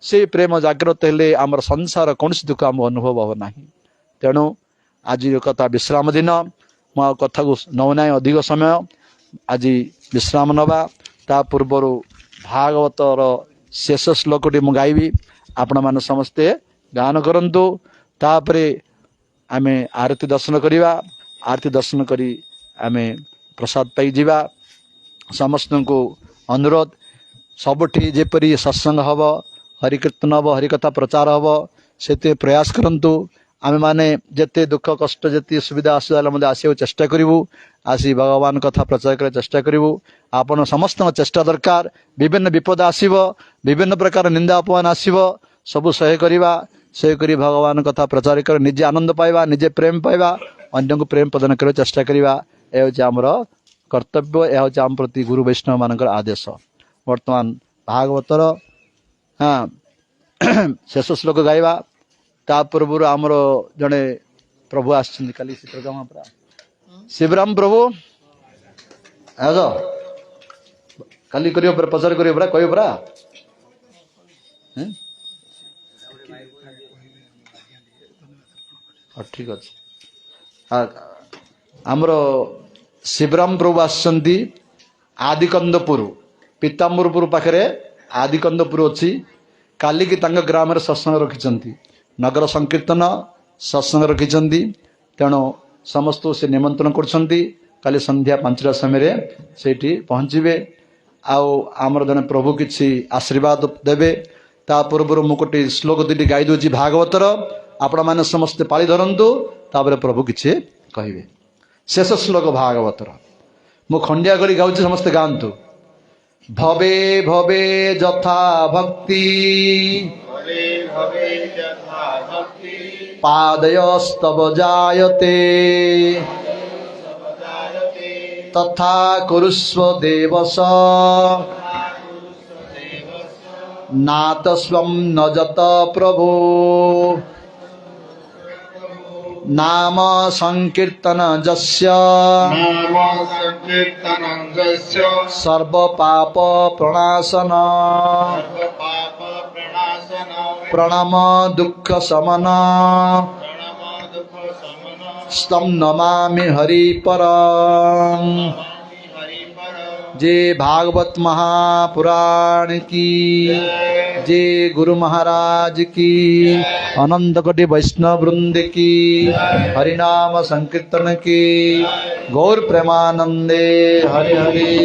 से प्रेम जागृत हेले आमर संसार कौन दुख आम अनुभव हो ना। तेणु आज कथा विश्राम दिन मु कथा को नौना अधिक समय आज विश्राम नवा ता पूर्वर भागवतर शेष श्लोकटी मु गाइबी आपण मान समस्ते गान करंतु तापरे आमे आरती दर्शन करिवा आरती दर्शन करी आमे प्रसाद पाई जीवा समस्त को अनुरोध सबठी जेपरी सत्संग हब हरि कीर्तन हब हरि कथा प्रचार हब से प्रयास करंतु आमे माने जेते दुख कष्ट जेते सुविधा असुविधा आसिया चेष्टा करिवु आसी भगवान कथा प्रचार कर चेष्टा करिवु आपण समस्त चेष्टा दरकार विभिन्न विपद आसीबो विभिन्न प्रकार निंदा अपमान आसीबो सबु सहे करिवा सहे करी भगवान कथा प्रचार कर निजे आनंद पाइबा निजे प्रेम पाइबा अन्य को प्रेम प्रदान कर चेष्टा करिवा ए होची हमर कर्तव्य ए होची आम प्रति गुरु वैष्णव मानकर आदेश। वर्तमान भागवतर हाँ शेष श्लोक गाइबा ता पूर्व आमर जड़े प्रभु आसछन काली चित्रगामा परा शिवराम प्रभु आस काली करियो पर प्रचार करियो परा कहियो परा ठीक अच्छे आमर शिवराम प्रभु आसछंती आदिकंदपुर पीताम्बरपुर पाखरे आदिकंदपुर अच्छी काली की तांग ग्राम रे सत्संग रखिछंती नगर संकीर्तन सत्संग रखिछंती तेणु समस्त से निमंत्रण करछंती काली संध्या 5टा समय सेठी पहुँचे आउ आमर जने प्रभु किछि आशीर्वाद देवे ता पूर्व मुकोटी श्लोक दुटी गाई दूची भागवतर आपण माने समस्त पाली धरंतु तापर प्रभु किछि कहिवे। शेष श्लोक भागवतर मु खंडिया करी गाउची समस्त गांतु भवे भवे यथा भक्ति पादयस्तव जायते तथा कुरुष्व देवस नातस्वं न जत प्रभो नाम संकीर्तन जस्य सर्व पाप प्रणाशन प्रणम दुख समन स्तम नमामि हरि परम। जय भागवत महापुराण की, जय गुरु महाराज की, अनंत कोटि वैष्णव वृंद की, हरिनाम संकीर्तन की, गौर प्रेमानंदे हरि हरि।